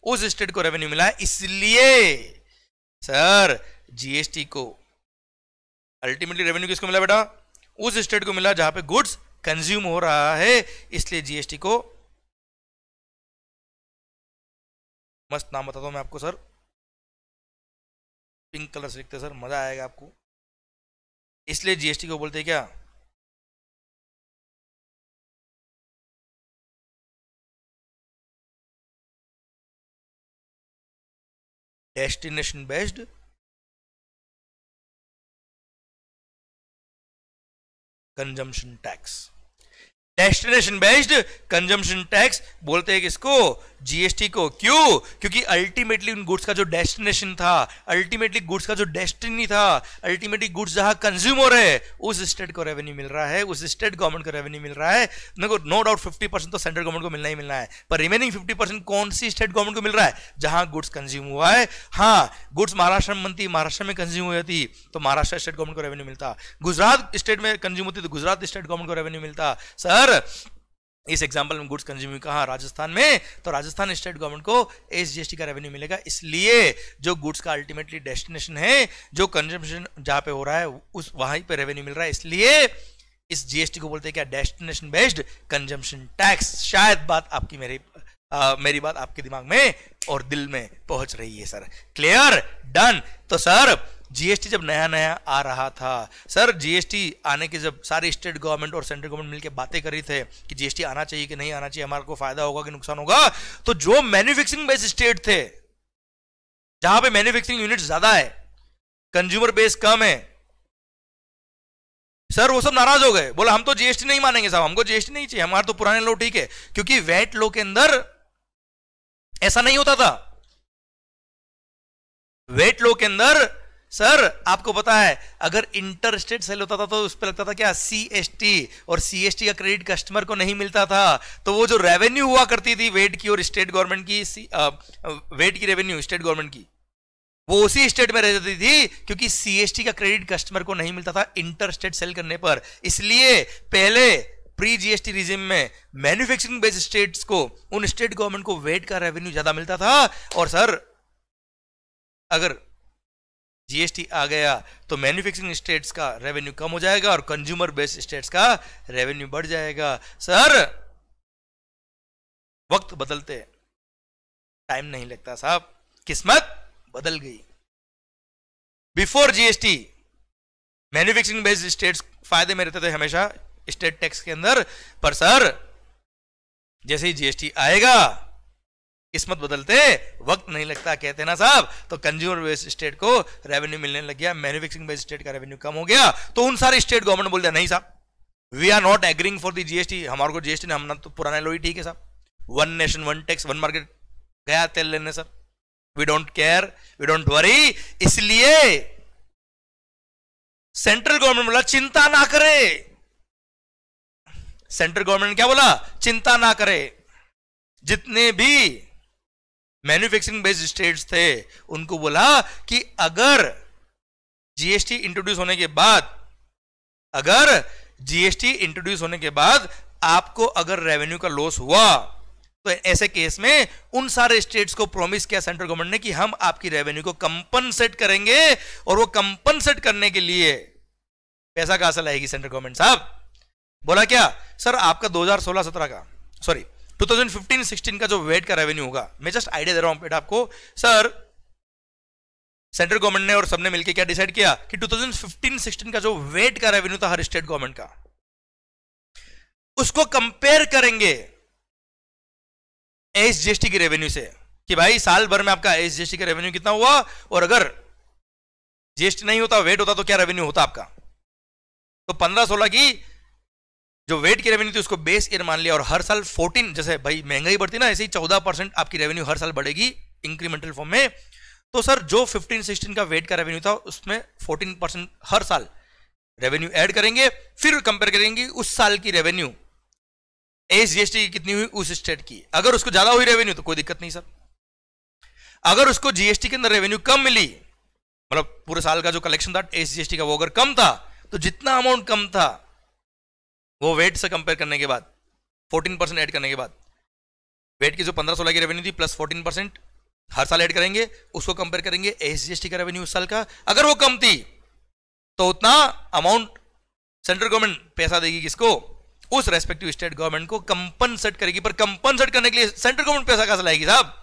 उस स्टेट को रेवेन्यू मिला है। इसलिए सर जीएसटी को अल्टीमेटली रेवेन्यू किसको मिला बेटा? उस स्टेट को मिला जहां पे गुड्स कंज्यूम हो रहा है। इसलिए जीएसटी को, मस्त नाम बताता हूं मैं आपको सर, पिंक कलर से लिखते हैं सर, मजा आएगा आपको। इसलिए जीएसटी को बोलते हैं क्या? Destination based consumption tax. Destination based consumption tax बोलते हैं किसको? जीएसटी को। क्यों? क्योंकि अल्टीमेटली उन गुड्स का जो डेस्टिनेशन था, अल्टीमेटली गुड्स का जो डेस्टिनी था, अल्टीमेटली गुड्स जहां कंज्यूम हो रहे हैं उस स्टेट को रेवेन्यू मिल रहा है, उस स्टेट गवर्नमेंट को रेवेन्यू मिल रहा है। नो डाउट 50% तो सेंट्रल गवर्नमेंट को मिलना ही मिलना है, पर रिमेनिंग 50% कौन सी स्टेट गवर्नमेंट को मिल रहा है? जहां गुड्स कंज्यूम हुआ है। हाँ गुड्स महाराष्ट्र में बनती, महाराष्ट्र में कंज्यूम हुई थी तो महाराष्ट्र स्टेट गवर्नमेंट को रेवेन्यू मिलता, गुजरात स्टेट में कंज्यूम होती तो गुजरात स्टेट गवर्नमेंट को रेवेन्यू मिलता। सर इस एग्जांपल में गुड्स कंज्यूम कहां? राजस्थान में, तो राजस्थान स्टेट गवर्नमेंट को एसजीएसटी का रेवेन्यू मिलेगा। इसलिए जो गुड्स का अल्टीमेटली डेस्टिनेशन है, जो कंजम्पशन जहां पे हो रहा है उस वहीं पे रेवेन्यू मिल रहा है। इसलिए इस जीएसटी को बोलते हैं क्या? Destination based consumption tax. शायद बात आपकी मेरी बात आपके दिमाग में और दिल में पहुंच रही है सर। क्लियर? डन। तो सर जीएसटी जब नया नया आ रहा था, सर जीएसटी आने के जब सारे स्टेट गवर्नमेंट और सेंट्रल गवर्नमेंट मिलकर बातें कर रही थे कि जीएसटी आना चाहिए कि नहीं आना चाहिए, हमारे को फायदा होगा कि नुकसान होगा, तो जो मैन्युफैक्चरिंग बेस्ड स्टेट थे, जहां पे मैन्युफैक्चरिंग यूनिट ज्यादा है, कंज्यूमर बेस कम है, सर वो सब नाराज हो गए, बोला हम तो जीएसटी नहीं मानेंगे साहब, हमको जीएसटी नहीं चाहिए, हमारे तो पुराने लो ठीक है। क्योंकि वैट लो के अंदर ऐसा नहीं होता था। वेट लो के अंदर सर आपको पता है अगर इंटर स्टेट सेल होता था तो उस पर लगता था क्या? सीएसटी, और सीएसटी का क्रेडिट कस्टमर को नहीं मिलता था। तो वो जो रेवेन्यू हुआ करती थी वेट की और स्टेट गवर्नमेंट की, वेट की रेवेन्यू स्टेट गवर्नमेंट की, वो उसी स्टेट में रह जाती थी क्योंकि सीएसटी का क्रेडिट कस्टमर को नहीं मिलता था इंटर स्टेट सेल करने पर। इसलिए पहले प्री जीएसटी रिजिम में मैन्युफैक्चरिंग बेस्ड स्टेट्स को, उन स्टेट गवर्नमेंट को वेट का रेवेन्यू ज्यादा मिलता था। और सर अगर जीएसटी आ गया तो मैन्युफैक्चरिंग स्टेट्स का रेवेन्यू कम हो जाएगा और कंज्यूमर बेस्ड स्टेट्स का रेवेन्यू बढ़ जाएगा। सर वक्त बदलते टाइम नहीं लगता साहब, किस्मत बदल गई। Before GST manufacturing based states फायदे में रहते थे हमेशा स्टेट टैक्स के अंदर, पर सर जैसे ही जीएसटी आएगा किस्मत बदलते वक्त नहीं लगता, कहते ना साहब। तो कंज्यूमर बेस्ड स्टेट को रेवेन्यू मिलने लग गया, मैन्युफैक्चरिंग बेस्ड स्टेट का रेवेन्यू कम हो गया, तो उन सारे स्टेट गवर्नमेंट बोल दिया नहीं साहब, we are not agreeing for the GST, हमारे को जीएसटी हम ना तो पुराना लो ही ठीक है साहब, one nation one tax one market गया तेल लेने sir, we don't care, we don't worry. इसलिए सेंट्रल गवर्नमेंट बोला चिंता ना करे, सेंट्रल गवर्नमेंट क्या बोला? चिंता ना करे। जितने भी मैन्युफैक्चरिंग बेस्ड स्टेट्स थे उनको बोला कि अगर जीएसटी इंट्रोड्यूस होने के बाद, अगर जीएसटी इंट्रोड्यूस होने के बाद आपको अगर रेवेन्यू का लॉस हुआ तो ऐसे केस में उन सारे स्टेट्स को प्रॉमिस किया सेंट्रल गवर्नमेंट ने कि हम आपकी रेवेन्यू को कंपनसेट करेंगे, और वो कंपनसेट करने के लिए पैसा कहां से लाएगी सेंट्रल गवर्नमेंट साहब? बोला क्या सर आपका 2016-17 का, सॉरी 2015-16 का जो वेट का रेवेन्यू होगा, मैं जस्ट आइडिया दे रहा हूं बेटा आपको, सर सेंट्रल गवर्नमेंट ने और सबने मिलकर क्या डिसाइड किया कि 2015-16 का जो वेट का रेवेन्यू था हर स्टेट गवर्नमेंट का, उसको कंपेयर करेंगे एसजीएसटी की रेवेन्यू से कि भाई साल भर में आपका एसजीएसटी का रेवेन्यू कितना हुआ, और अगर जीएसटी नहीं होता वेट होता तो क्या रेवेन्यू होता आपका। तो 15-16 की जो वेट की रेवेन्यू थी उसको बेस ईयर मान लिया और हर साल 14, जैसे भाई महंगाई बढ़ती ना ऐसे ही 14% आपकी रेवेन्यू हर साल बढ़ेगी इंक्रीमेंटल फॉर्म में। तो सर जो 15-16 का वेट का रेवेन्यू था उसमें 14% हर साल रेवेन्यू ऐड करेंगे, फिर कंपेयर करेंगे उस साल की रेवेन्यू एसजीएसटी कितनी हुई उस स्टेट की। अगर उसको ज्यादा हुई रेवेन्यू तो कोई दिक्कत नहीं सर। अगर उसको जीएसटी के अंदर रेवेन्यू कम मिली, मतलब पूरे साल का जो कलेक्शन था एसजीएसटी का वो अगर कम था, तो जितना अमाउंट कम था वो वेट से कंपेयर करने के बाद 14% ऐड करने के बाद, वेट की जो 15-16 की रेवेन्यू थी प्लस 14% हर साल ऐड करेंगे, उसको कंपेयर करेंगे एसजीएसटी का रेवेन्यू उस साल का। अगर वो कम थी तो उतना अमाउंट सेंट्रल गवर्नमेंट पैसा देगी किसको, उस रेस्पेक्टिव स्टेट गवर्नमेंट को कंपनसेट करेगी। पर कंपनसेट करने के लिए सेंट्रल गवर्नमेंट पैसा कहां से लाएगी साहब?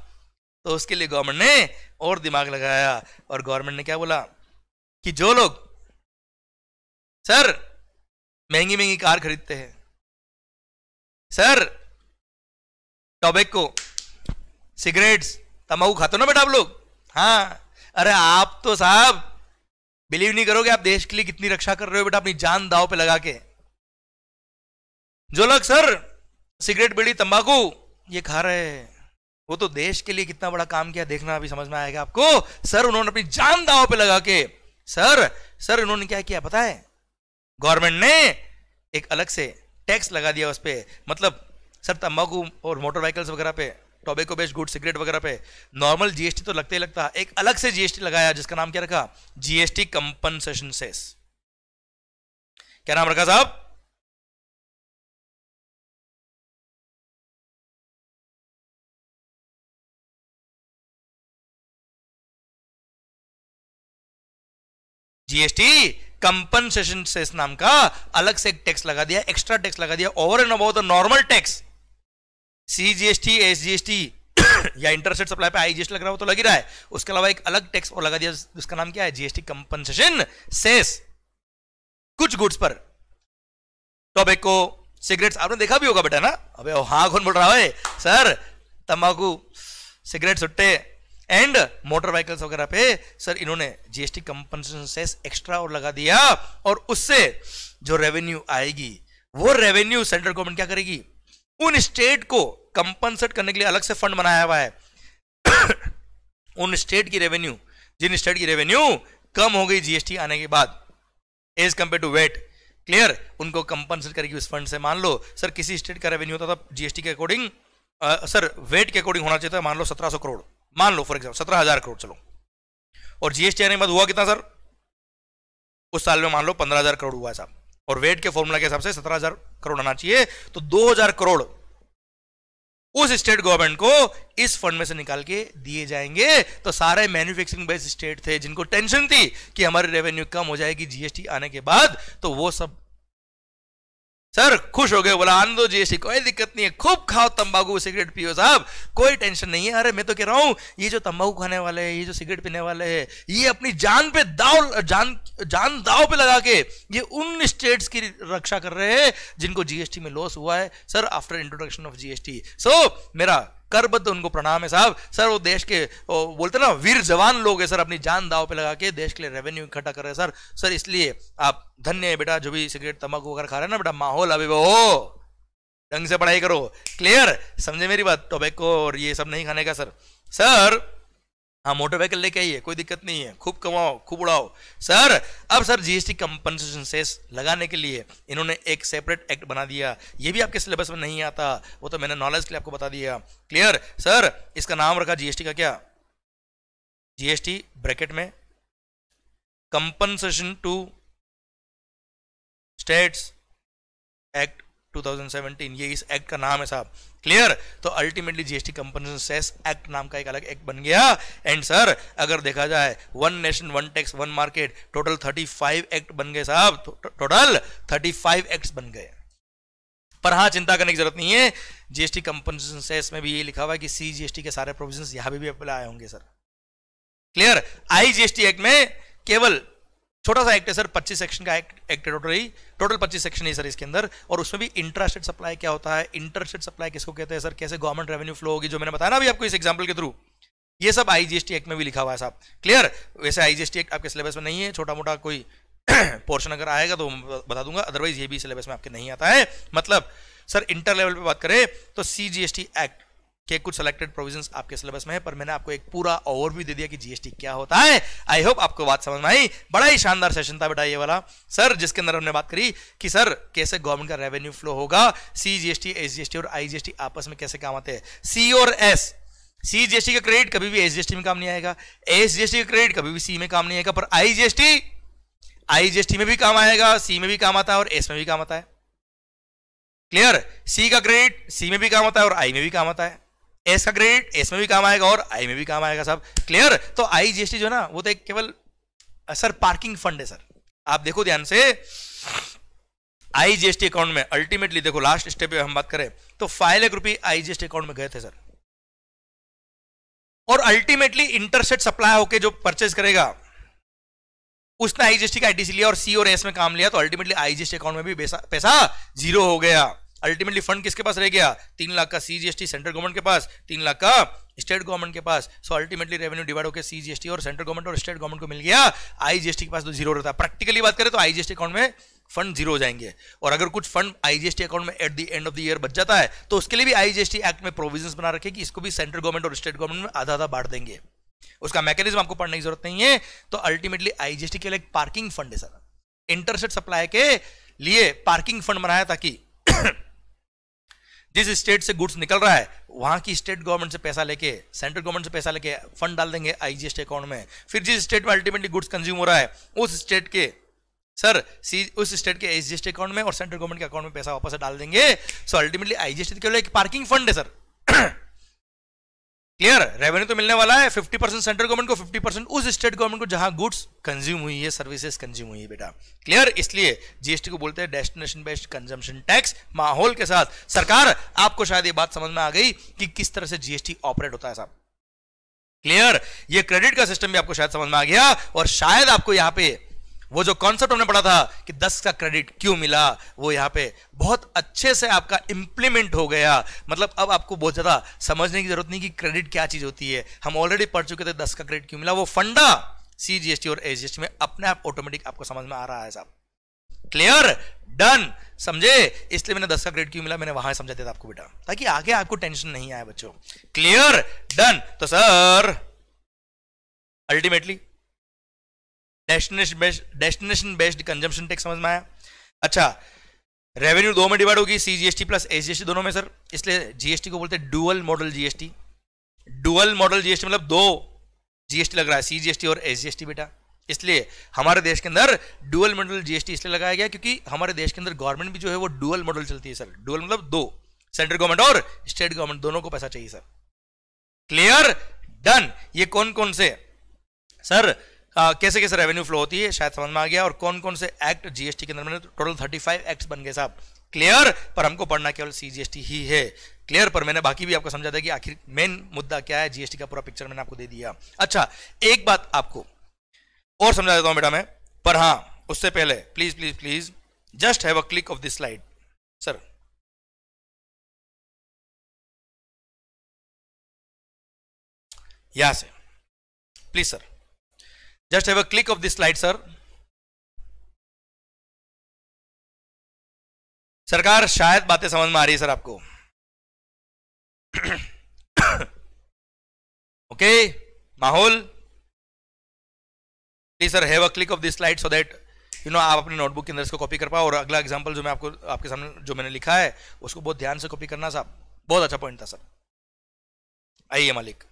तो उसके लिए गवर्नमेंट ने और दिमाग लगाया और गवर्नमेंट ने क्या बोला कि जो लोग सर महंगी महंगी कार खरीदते हैं, सर टोबैको, सिगरेट्स, तंबाकू खाते हो ना बेटा आप लोग? हाँ, अरे आप तो साहब बिलीव नहीं करोगे आप देश के लिए कितनी रक्षा कर रहे हो बेटा, अपनी जान दांव पे लगा के। जो लोग सर सिगरेट, बीड़ी, तंबाकू ये खा रहे हैं, वो तो देश के लिए कितना बड़ा काम किया देखना अभी समझ में आएगा आपको। सर उन्होंने अपनी जान दांव पे लगा के सर इन्होंने क्या किया पता है? गवर्नमेंट ने एक अलग से टैक्स लगा दिया उस पे, मतलब सर तंबाकू और मोटर व्हीकल्स वगैरह पे, टोबैको बेस्ड गुड, सिगरेट वगैरह पे नॉर्मल जीएसटी तो लगते ही लगता, एक अलग से जीएसटी लगाया जिसका नाम क्या रखा? GST compensation cess. क्या नाम रखा साहब? जीएसटी कंपनसेशन सेस नाम का अलग से एक टैक्स लगा दिया, एक्स्ट्रा टैक्स लगा दिया over and about the normal tax. CGST, SGST या इंटरस्टेट सप्लाई पे आईजीएसटी लग रहा हो तो लग ही रहा है, उसके अलावा एक अलग टैक्स और लगा दिया जिसका नाम क्या है? GST compensation cess. कुछ गुड्स पर, टोबैको, सिगरेट्स आपने देखा भी होगा बेटा ना? अबे हाँ कौन बोल रहा है सर? तंबाकू, सिगरेट, सुट्टे एंड मोटर व्हीकल्स वगैरह पे सर इन्होंने जीएसटी कंपनसेशन सेस एक्स्ट्रा और लगा दिया, और उससे जो रेवेन्यू आएगी वो रेवेन्यू सेंट्रल गवर्नमेंट क्या करेगी? उन स्टेट को कंपनसेट करने के लिए अलग से फंड बनाया हुआ है। उन स्टेट की रेवेन्यू, जिन स्टेट की रेवेन्यू कम हो गई जीएसटी आने के बाद as compare to VAT, clear, उनको कंपनसेट करेगी उस फंड से। मान लो सर किसी स्टेट का रेवेन्यू होता था जीएसटी के अकॉर्डिंग, सर वेट के अकॉर्डिंग होना चाहिए था, मान लो 1700 करोड़, मान लो फॉर एग्जाम्पल 17,000 करोड़, चलो, और जीएसटी आने के बाद हुआ कितना सर? उस साल में मान लो 15,000 करोड़ हुआ है साहब, और वेट के फॉर्मूला के हिसाब से 17,000 करोड़ आना चाहिए, तो 2,000 करोड़ उस स्टेट गवर्नमेंट को इस फंड में से निकाल के दिए जाएंगे। तो सारे मैन्युफैक्चरिंग बेस्ड स्टेट थे जिनको टेंशन थी कि हमारी रेवेन्यू कम हो जाएगी जीएसटी आने के बाद, तो वो सब सर खुश हो गए, बोला आने दो जीएसटी, कोई दिक्कत नहीं है, खूब खाओ तंबाकू सिगरेट पियो साहब, कोई टेंशन नहीं है। अरे मैं तो कह रहा हूं ये जो तंबाकू खाने वाले हैं, ये जो सिगरेट पीने वाले हैं, ये अपनी जान पे जान दाव पे लगा के ये उन स्टेट्स की रक्षा कर रहे हैं जिनको जीएसटी में लॉस हुआ है sir after introduction of GST. So मेरा करबद्ध उनको प्रणाम है साहब। सर वो देश के बोलते ना वीर जवान लोग हैं सर, अपनी जान दाव पे लगा के देश के लिए रेवेन्यू इकट्ठा कर रहे हैं सर इसलिए आप धन्य है बेटा, जो भी सिगरेट तंबाकू वगैरह खा रहे हैं ना बेटा, माहौल अभी वो ढंग से पढ़ाई करो, क्लियर, समझे मेरी बात? टोबैको और ये सब नहीं खाने का सर हाँ मोटर व्हीकल लेके आइए, कोई दिक्कत नहीं है, खूब कमाओ, खूब उड़ाओ सर। अब सर जीएसटी कंपनसेशन सेस लगाने के लिए इन्होंने एक सेपरेट एक्ट बना दिया, ये भी आपके सिलेबस में नहीं आता, वो तो मैंने नॉलेज के लिए आपको बता दिया, क्लियर। सर इसका नाम रखा जीएसटी का क्या? जीएसटी ब्रैकेट में कंपनसेशन टू स्टेट्स एक्ट 2017, ये इस एक्ट का नाम है साहब, क्लियर। तो ultimately GST compensation cess act नाम का एक अलग एक्ट बन गया। एंड सर अगर देखा जाए one nation one tax one market, total 35 act बन गए साहब, टोटल 35 एक्ट्स बन गए। पर हाँ चिंता करने की जरूरत नहीं है, जीएसटी कंपनसेशन सेस में भी ये लिखा हुआ है कि सीजीएसटी के सारे प्रोविजंस यहां भी अप्लाई होंगे सर, क्लियर। आईजीएसटी एक्ट में केवल छोटा सा एक्ट है सर, 25 सेक्शन का एक्ट टोटल 25 सेक्शन है सर इसके अंदर, और उसमें भी इंट्रास्टेट सप्लाई क्या होता है, इंटरस्टेट सप्लाई किसको कहते हैं सर, कैसे गवर्नमेंट रेवेन्यू फ्लो होगी, जो मैंने बताया ना अभी आपको इस एग्जांपल के थ्रू, ये सब आईजीएसटी एक्ट में भी लिखा हुआ है साहब, क्लियर। वैसे आईजीएसटी एक्ट आपके सिलेबस में नहीं है, छोटा मोटा कोई पोर्शन अगर आएगा तो बता दूंगा, अदरवाइज ये भी सिलेबस में आपके नहीं आता है। मतलब सर इंटर लेवल पे बात करें तो CGST एक्ट के कुछ सिलेक्टेड प्रोविजंस आपके सिलेबस में है, पर मैंने आपको एक पूरा ओवरव्यू दे दिया कि जीएसटी क्या होता है। आई होप आपको बात समझ में आई। बड़ा ही शानदार सेशन था बेटा ये वाला सर, जिसके अंदर हमने बात करी कि सर कैसे गवर्नमेंट का रेवेन्यू फ्लो होगा, CGST, SGST और IGST आपस में कैसे काम आते हैं। C और S, CGST का क्रेडिट कभी भी SGST में काम नहीं आएगा, SGST का क्रेडिट कभी भी C में काम नहीं आएगा, पर IGST में भी काम आएगा, C में भी काम आता है और S में भी काम आता है। क्लियर? C का क्रेडिट C में भी काम आता है और I में भी काम आता है, S का क्रेडिट S में भी काम आएगा और I में भी काम आएगा सब। क्लियर? तो IGST जो ना वो तो एक केवल सर पार्किंग फंड है सर। आप देखो ध्यान से, IGST अकाउंट में अल्टीमेटली देखो लास्ट स्टेप पे हम बात करें तो 5 लाख रुपए IGST अकाउंट में गए थे सर, और अल्टीमेटली इंटरसेट सप्लाई होके जो परचेज करेगा उसने IGST का ITC लिया और C और S में काम लिया, तो अल्टीमेटली IGST अकाउंट में भी पैसा जीरो हो गया। अल्टीमेटली फंड किसके पास रह गया? 3 लाख का CGST सेंट्रल गवर्नमेंट के पास, 3 लाख का स्टेट गवर्नमेंट के पास। सो अल्टीमेटली रेवेन्यू डिवाइड होकर CGST और सेंट्रल गवर्नमेंट और स्टेट गवर्नमेंट को मिल गया, IGST के पास तो जीरो रहता है। प्रैक्टिकली बात करें तो IGST अकाउंट में फंड जीरो हो जाएंगे, और अगर कुछ फंड IGST अकाउंट में at the end of the year बच जाता है तो उसके लिए भी IGST एक्ट में प्रोविजंस बना रखे कि इसको भी सेंट्रल गवर्नमेंट और स्टेट गवर्नमेंट में आधा आधा बांट देंगे। उसका मैकेनिज्म आपको पढ़ने की जरूरत नहीं है। तो अल्टीमेटली IGST के लिए एक पार्किंग फंड है सर, इंटरसेट सप्लाई के लिए पार्किंग फंड बनाया ताकि जिस स्टेट से गुड्स निकल रहा है वहां की स्टेट गवर्नमेंट से पैसा लेके, सेंट्रल गवर्नमेंट से पैसा लेके फंड डाल देंगे IGST अकाउंट में। फिर जिस स्टेट में अल्टीमेटली गुड्स कंज्यूम हो रहा है उस स्टेट के सर उस स्टेट के SGST अकाउंट में और सेंट्रल गवर्नमेंट के अकाउंट में पैसा वापस डाल देंगे। सो अल्टीमेटली IGST के लिए एक पार्किंग फंड है सर। क्लियर? रेवेन्यू तो मिलने वाला है 50% सेंट्रल गवर्नमेंट को, 50% उस स्टेट गवर्नमेंट को जहां गुड्स कंज्यूम हुई है, सर्विसेज कंज्यूम हुई है बेटा। क्लियर? इसलिए जीएसटी को बोलते हैं डेस्टिनेशन बेस्ड कंजम्पशन टैक्स। माहौल के साथ सरकार, आपको शायद ये बात समझ में आ गई कि किस तरह से जीएसटी ऑपरेट होता है साहब। क्लियर? ये क्रेडिट का सिस्टम भी आपको शायद समझ में आ गया, और शायद आपको यहां पे वो जो कॉन्सेप्ट हमने पढ़ा था कि 10 का क्रेडिट क्यों मिला, वो यहां पे बहुत अच्छे से आपका इंप्लीमेंट हो गया। मतलब अब आपको बहुत ज्यादा समझने की जरूरत नहीं कि क्रेडिट क्या चीज होती है, हम ऑलरेडी पढ़ चुके थे 10 का क्रेडिट क्यों मिला। वो फंडा CGST और SGST में अपने आप ऑटोमेटिक आपको समझ में आ रहा है साहब। क्लियर? डन? समझे? इसलिए मैंने 10 का क्रेडिट क्यों मिला मैंने वहां समझा दिया था आपको बेटा, ताकि आगे आपको टेंशन नहीं आए बच्चों। क्लियर? डन? तो sir ultimately destination based consumption tax समझ में आया। अच्छा, रेवेन्यू दो में डिवाइड होगी, CGST प्लस SGST दोनों में सर, इसलिए GST को बोलते हैं dual model GST। Dual model GST मतलब दो GST लग रहा है, CGST और SGST बेटा। इसलिए हमारे देश के अंदर डुअल मॉडल GST इसलिए लगाया गया क्योंकि हमारे देश के अंदर गवर्नमेंट भी जो है वो डुअल मॉडल चलती है सर। डुअल मतलब दो, सेंट्रल गवर्नमेंट और स्टेट गवर्नमेंट दोनों को पैसा चाहिए सर। क्लियर? डन? ये कौन कौन से सर कैसे कैसे रेवेन्यू फ्लो होती है शायद समझ में आ गया, और कौन कौन से एक्ट जीएसटी के अंदर में टोटल 35 एक्ट्स बन गए साहब। क्लियर? पर हमको पढ़ना केवल CGST ही है। क्लियर? पर मैंने बाकी भी आपको समझा दिया कि आखिर मेन मुद्दा क्या है, जीएसटी का पूरा पिक्चर मैंने आपको दे दिया। अच्छा, एक बात आपको और समझा देता हूं बेटा मैं, पर हाँ उससे पहले please please please just have a click of this slide sir. यहां से please sir, just have a click of this slide sir. सरकार शायद बातें समझ में आ रही है सर आपको। ओके माहौल, please sir have a click of this slide so that you know आप अपने नोटबुक के अंदर इसको कॉपी कर पाओ। और अगला एग्जांपल जो मैं आपको आपके सामने जो मैंने लिखा है उसको बहुत ध्यान से कॉपी करना साहब, बहुत अच्छा पॉइंट था सर। आइए मालिक,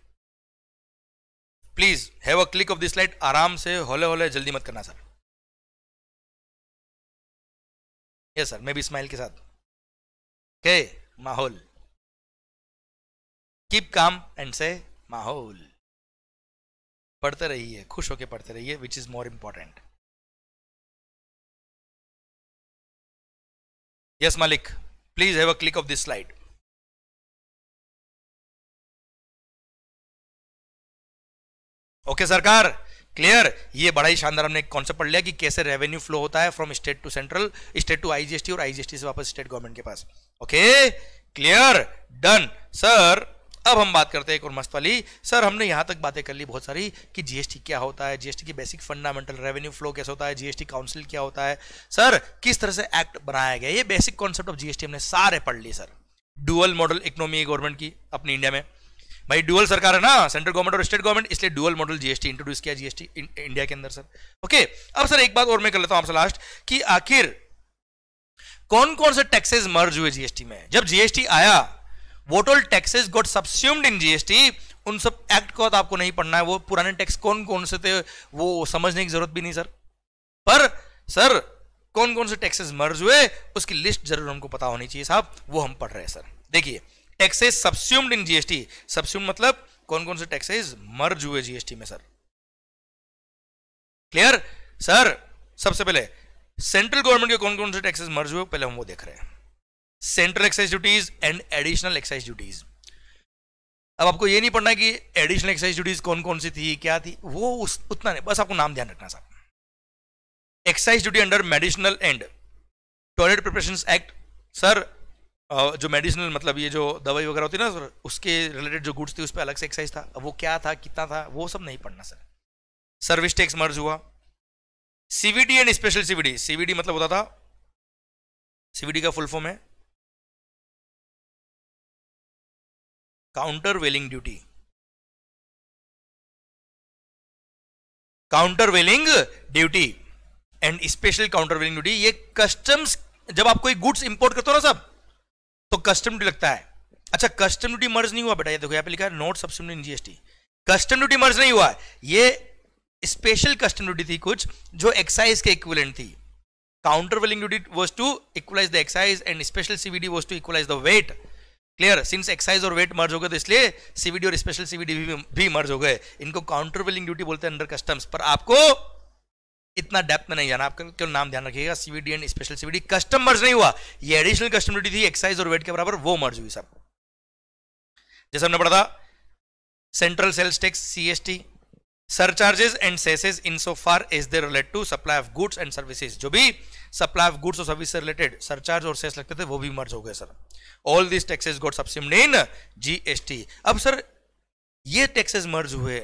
please have a click of this slide, आराम से होले होले, जल्दी मत करना सर। यस सर, मैं भी स्माइल के साथ। ओके माहौल, कीप काम एंड से माहौल। पढ़ते रहिए, खुश होके पढ़ते रहिए, which is more important. Yes मालिक, please have a click of this slide. Okay सरकार, क्लियर? ये बड़ा ही शानदार हमने एक कॉन्सेप्ट पढ़ लिया कि कैसे रेवेन्यू फ्लो होता है from state to central, state to IGST और IGST से वापस स्टेट गवर्नमेंट के पास। Okay clear? Done sir. अब हम बात करते हैं एक और मस्त वाली। सर हमने यहां तक बातें कर ली बहुत सारी कि जीएसटी क्या होता है, जीएसटी की बेसिक फंडामेंटल, रेवेन्यू फ्लो कैसे होता है, जीएसटी काउंसिल क्या होता है, सर किस तरह से एक्ट बनाया गया, ये बेसिक कॉन्सेप्ट ऑफ जीएसटी हमने सारे पढ़ ली सर। डुअल मॉडल इकोनॉमी है गवर्नमेंट की अपनी इंडिया में, भाई डुअल सरकार है ना, सेंट्रल गवर्नमेंट और स्टेट गवर्नमेंट, इसलिए डुअल मॉडल जीएसटी इंट्रोड्यूस किया जीएसटी इंडिया के अंदर सर। ओके, अब सर एक बात और मैं कर लेता हूं आपसे लास्ट कि आखिर कौन कौन से टैक्सेस मर्ज हुए जीएसटी में। जब जीएसटी आया what all taxes got subsumed in GST, उन सब एक्ट को तो आपको नहीं पढ़ना है, वो पुराने टैक्स कौन कौन से थे वो समझने की जरूरत भी नहीं सर। पर सर कौन कौन से टैक्सेस मर्ज हुए उसकी लिस्ट जरूर हमको पता होनी चाहिए साहब, वो हम पढ़ रहे हैं सर। देखिए टैक्सेस सबस्यूम्ड इन जीएसटी, सबस्यूम्ड मतलब कौन कौन से टैक्सेस मर्ज हुए जीएसटी में सर। क्लियर सर, सबसे पहले सेंट्रल गवर्नमेंट के कौन कौन से टैक्सेस मर्ज हुए पहले हम वो देख रहे हैं। Central excise duties and additional excise duties. अब आपको ये नहीं पढ़ना है कि एडिशनल एक्साइज ड्यूटीज कौन कौन सी थी क्या थी, वो उतना नहीं, बस आपको नाम ध्यान रखना साहब। Excise duty under medicinal and toilet preparations act, sir जो मेडिसिनल मतलब ये जो दवाई वगैरह होती है ना सर, उसके रिलेटेड जो गुड्स थी उस पर अलग से एक्साइज था, अब वो क्या था कितना था वो सब नहीं पढ़ना सर। सर्विस टैक्स मर्ज हुआ। CVD and special CVD, CVD मतलब होता था, सीवीडी का फुल फॉर्म है countervailing duty, countervailing duty and special countervailing duty. ये कस्टम्स, जब आप कोई गुड्स इंपोर्ट करते हो ना सब तो कस्टम ड्यूटी लगता है। अच्छा कस्टम ड्यूटी मर्ज नहीं हुआ बेटा, ये देखो यहाँ पे लिखा है not subsumed in GST, custom duty merge नहीं हुआ, ये स्पेशल कस्टम ड्यूटी थी कुछ जो एक्साइज के इक्विवेलेंट थी। Countervailing duty was to equalise the excise and special CVD was to equalise the VAT. Clear, since excise और VAT merge हो गए तो इसलिए सीवीडी और स्पेशल सीवीडी भी मर्ज हो गए। इनको काउंटर वेलिंग ड्यूटी बोलते हैं अंडर कस्टम्स, पर आपको इतना डेप्थ में नहीं जाना, आपका केवल नाम ध्यान रखिएगा CVD and special CVD. Custom merge नहीं हुआ, ये एडिशनल कस्टम ड्यूटी थी एक्साइज और वेट के बराबर, वो मर्ज हुई सब। जैसे हमने पढ़ा था central sales tax CST, surcharges and cesses in so far as they relate to supply of goods and services, जो भी सप्लाई ऑफ गुड्स और सर्विस से रिलेटेड सरचार्ज और सेस लगते थे वो भी मर्ज हो गए sir. All this taxes got subsumed in GST. अब सर ये टैक्सेस मर्ज हुए,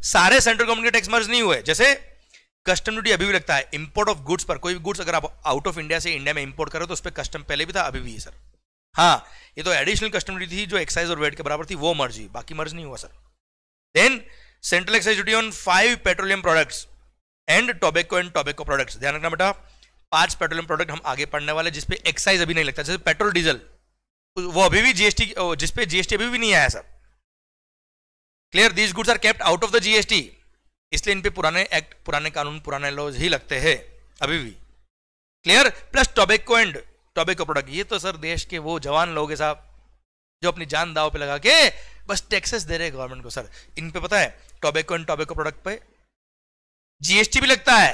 सारे सेंट्रल गवर्नमेंट के टैक्स मर्ज नहीं हुए। जैसे कस्टम ड्यूटी अभी भी लगता है इंपोर्ट ऑफ गुड्स पर, कोई भी गुड्स अगर आप आउट ऑफ इंडिया से इंडिया में इंपोर्ट करो तो उस पर कस्टम पहले भी था अभी भी है सर। हाँ ये तो एडिशनल कस्टम ड्यूटी थी जो एक्साइज और वेट के बराबर थी, वो मर्ज हुई, बाकी मर्ज नहीं हुआ sir. Then central excise duty on 5 petroleum products and tobacco and tobacco products. ध्यान रखना बेटा 5 पेट्रोलियम प्रोडक्ट हम आगे पढ़ने वाले जिसपे एक्साइज अभी नहीं लगता, जैसे पेट्रोल डीजल, वो अभी भी जीएसटी, जिसपे जीएसटी अभी भी नहीं आया sir. Clear, these goods are kept out of the GST, इसलिए इन पे पुराने एक्ट, पुराने कानून, पुराने लॉज ही लगते हैं अभी भी। Clear, plus tobacco and tobacco product, ये तो सर देश के वो जवान लोग हैं साहब जो अपनी जान दाव पे लगा के बस टैक्सेस दे रहे हैं गवर्नमेंट को सर। इन पे पता है टोबैको एंड टोबैको प्रोडक्ट पे जीएसटी भी लगता है,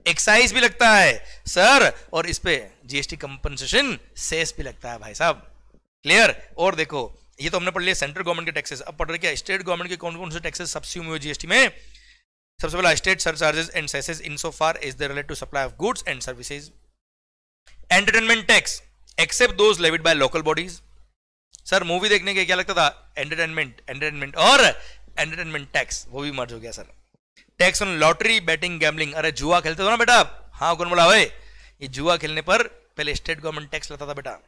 एक्साइज भी लगता है सर, और इस पे जीएसटी कंपनसेशन सेस भी लगता है भाई साहब। क्लियर, और देखो ये तो हमने पढ़ लिया सेंट्रल गवर्नमेंट के टैक्सेस, अब पढ़ रहे क्या स्टेट गवर्नमेंट के कौन कौन से टैक्सेस सबस्यूम हुए जीएसटी में। सबसे पहला state surcharges and cesses in so far as they relate to supply of goods and services. Entertainment tax except those levied by local bodies. Sir movie देखने के क्या लगता था एंटरटेनमेंट और एंटरटेनमेंट टैक्स, वो भी मर्ज हो गया sir. Tax on lottery batting gambling, अरे जुआ खेलते हो ना बेटा, हाँ कौन बोला भाई, ये जुआ खेलने पर पहले स्टेट गवर्नमेंट टैक्स लेता था बेटा,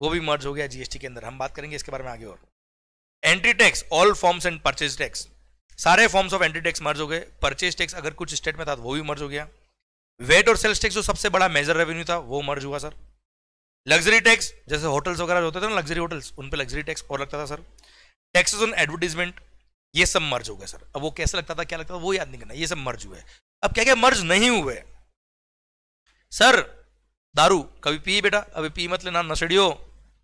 वो भी मर्ज हो गया जीएसटी के अंदर, हम बात करेंगे इसके बारे में आगे। और entry tax all forms and purchase tax, सारे फॉर्म्स ऑफ एंट्री टैक्स मर्ज हो गए। परचेज टैक्स अगर कुछ स्टेट में था तो वो भी मर्ज हो गया। वेट और सेल्स टैक्स जो सबसे बड़ा मेजर रेवेन्यू था वो मर्ज हुआ सर। लग्जरी टैक्स जैसे होटल्स वगैरह होते थे ना, लग्जरी होटल्स, उन पे लग्जरी टैक्स और लगता था सर। टैक्सेस ऑन एडवर्टीजमेंट, ये सब मर्ज हो गए सर। अब वो कैसे लगता था क्या लगता था वो याद नहीं करना, ये सब मर्ज हुए। अब क्या क्या मर्ज नहीं हुए सर, दारू कभी पी बेटा, अभी पी मत लेना नशेड़ियो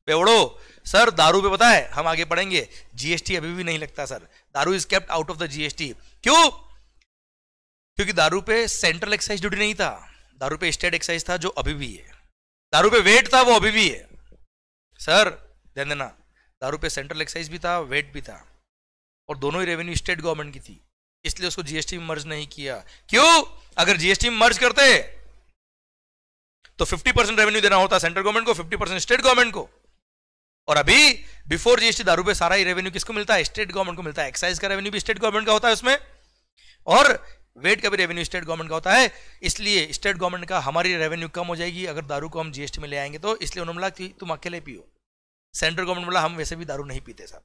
पेवड़ो सर। दारू पे पता है हम आगे पढ़ेंगे जीएसटी अभी भी नहीं लगता सर, दारू is kept out of the GST. क्यों? क्योंकि दारू पे सेंट्रल एक्साइज ड्यूटी नहीं था, दारू पे स्टेट एक्साइज था जो अभी भी है। दारू पे वेट था वो अभी भी है सर, ध्यान देना, दारू पे सेंट्रल एक्साइज भी था, वेट भी था, और दोनों ही रेवेन्यू स्टेट गवर्नमेंट की थी, इसलिए उसको जीएसटी में मर्ज नहीं किया। क्यों? अगर जीएसटी में मर्ज करते तो 50% रेवेन्यू देना होता सेंट्रल गवर्नमेंट को, 50% स्टेट गवर्नमेंट को, और अभी बिफोर जीएसटी दारू पे सारा ही रेवेन्यू किसको मिलता है? स्टेट गवर्नमेंट को मिलता है। एक्साइज का रेवेन्यू भी स्टेट गवर्नमेंट का होता है उसमें, और वेट का भी रेवेन्यू स्टेट गवर्नमेंट का होता है। इसलिए स्टेट गवर्नमेंट का हमारी रेवेन्यू कम हो जाएगी अगर दारू को हम जीएसटी में ले आएंगे तो। इसलिए उन्होंने बोला कि तुम अकेले पियो। सेंट्रल गवर्नमेंट बोला हम वैसे भी दारू नहीं पीते साहब।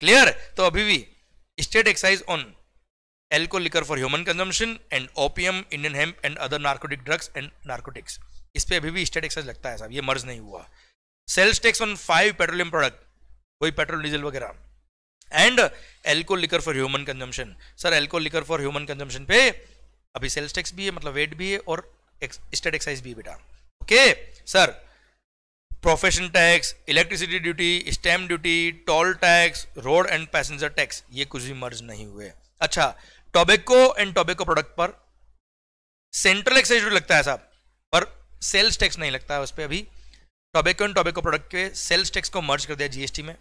क्लियर? तो अभी भी state excise on alcohol liquor for human consumption and opium, Indian hemp and other narcotic drugs and narcotics, इस पे अभी भी स्टेट एक्साइज लगता है साहब, ये मर्ज नहीं हुआ। Sales tax on 5 petroleum product, वही पेट्रोल डीजल वगैरह, and alcohol liquor for human consumption. Sir alcohol liquor for human consumption पे अभी सेल्स टैक्स भी है, मतलब वेट भी है और स्टेट एक्साइज भी है बेटा। Okay sir, profession tax, electricity duty, stamp duty, toll tax, road and passenger tax, ये कुछ भी मर्ज नहीं हुए। अच्छा, टोबैको एंड टोबैको प्रोडक्ट पर सेंट्रल एक्साइज लगता है साहब, पर सेल्स टैक्स नहीं लगता है उस पर। अभी टोबैको एंड टोबैको प्रोडक्ट के सेल्स टैक्स को मर्ज कर दिया जीएसटी में।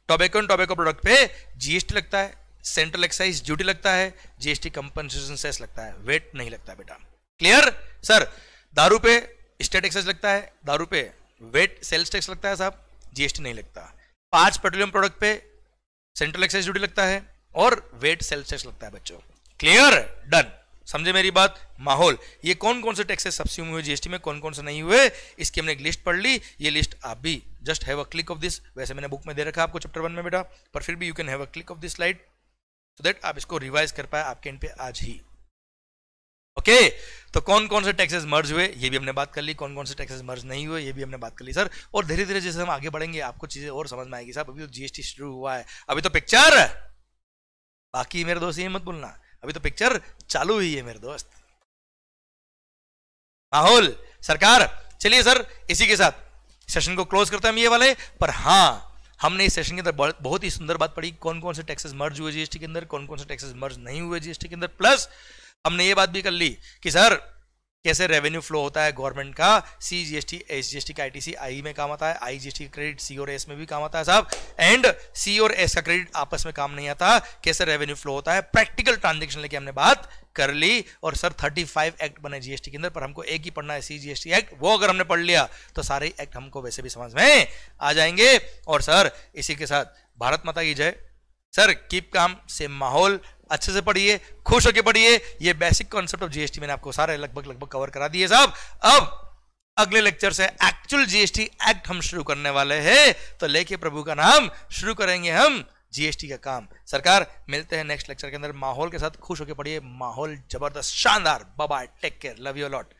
टोबैको एंड टोबैको प्रोडक्ट पे जीएसटी लगता है, सेंट्रल एक्साइज ड्यूटी लगता है, जीएसटी कंपनसेशन सेस लगता है, वेट नहीं लगता है बेटा। क्लियर? सर दारू पे स्टेट एक्साइज लगता है, दारू पे वेट सेल्स टैक्स लगता है साहब, जीएसटी नहीं लगता। 5 पेट्रोलियम प्रोडक्ट पे सेंट्रल एक्साइज ड्यूटी लगता है और वेट सेल्स टैक्स लगता है बच्चों। क्लियर? डन? समझे मेरी बात? माहौल, ये कौन कौन से टैक्सेस सब्स्यूम हुए जीएसटी में, कौन कौन से नहीं हुए, इसकी हमने एक लिस्ट पढ़ ली। ये लिस्ट आप भी just have a click of this, वैसे मैंने बुक में दे रखा है आपको चैप्टर 1 में बेटा, पर फिर भी you can have a click of this slide so that आप इसको रिवाइज कर पाए आपके एंड पे आज ही। ओके, तो कौन कौन से टैक्सेस मर्ज हुए ये भी हमने बात कर ली, कौन कौन से टैक्सेस मर्ज नहीं हुए ये भी हमने बात कर ली सर। और धीरे धीरे जैसे हम आगे बढ़ेंगे आपको चीजें और समझ में आएगी साहब। अभी तो जीएसटी शुरू हुआ है, अभी तो पिक्चर बाकी मेरे दोस्त, ये मत भूलना, अभी तो पिक्चर चालू हुई है मेरे दोस्त। माहौल सरकार, चलिए सर इसी के साथ सेशन को क्लोज करते हैं हम ये वाले। पर हाँ, हमने इस सेशन के अंदर बहुत ही सुंदर बात पढ़ी, कौन कौन से टैक्सेस मर्ज हुए जीएसटी के अंदर, कौन कौन से टैक्सेस मर्ज नहीं हुए जीएसटी के अंदर। प्लस हमने ये बात भी कर ली कि सर कैसे रेवेन्यू फ्लो होता है गवर्नमेंट का, सी जीएसटी, एस जीएसटी का आईटीसी आई में काम आता है, आई जीएसटी का क्रेडिट सी और एस में भी काम आता है साहब, एंड सी और एस का क्रेडिट आपस में काम नहीं आता। कैसे रेवेन्यू फ्लो होता है, प्रैक्टिकल ट्रांजेक्शन लेके हमने बात कर ली। और सर 35 एक्ट बने जीएसटी के अंदर, पर हमको एक ही पढ़ना है, सी जीएसटी एक्ट, वो अगर हमने पढ़ लिया तो सारे एक्ट हमको वैसे भी समझ में आ जाएंगे। और सर इसी के साथ भारत माता की जय। सर कीप काम से माहौल, अच्छे से पढ़िए, खुश होकर पढ़िए। ये बेसिक कॉन्सेप्ट ऑफ जीएसटी मैंने आपको सारे लगभग कवर करा दिए साहब। अब अगले लेक्चर से एक्चुअल जीएसटी एक्ट हम शुरू करने वाले हैं, तो लेके प्रभु का नाम शुरू करेंगे हम जीएसटी का काम। सरकार मिलते हैं नेक्स्ट लेक्चर के अंदर। माहौल के साथ खुश होकर पढ़िए, माहौल जबरदस्त शानदार। Bye bye, take care, love you lot.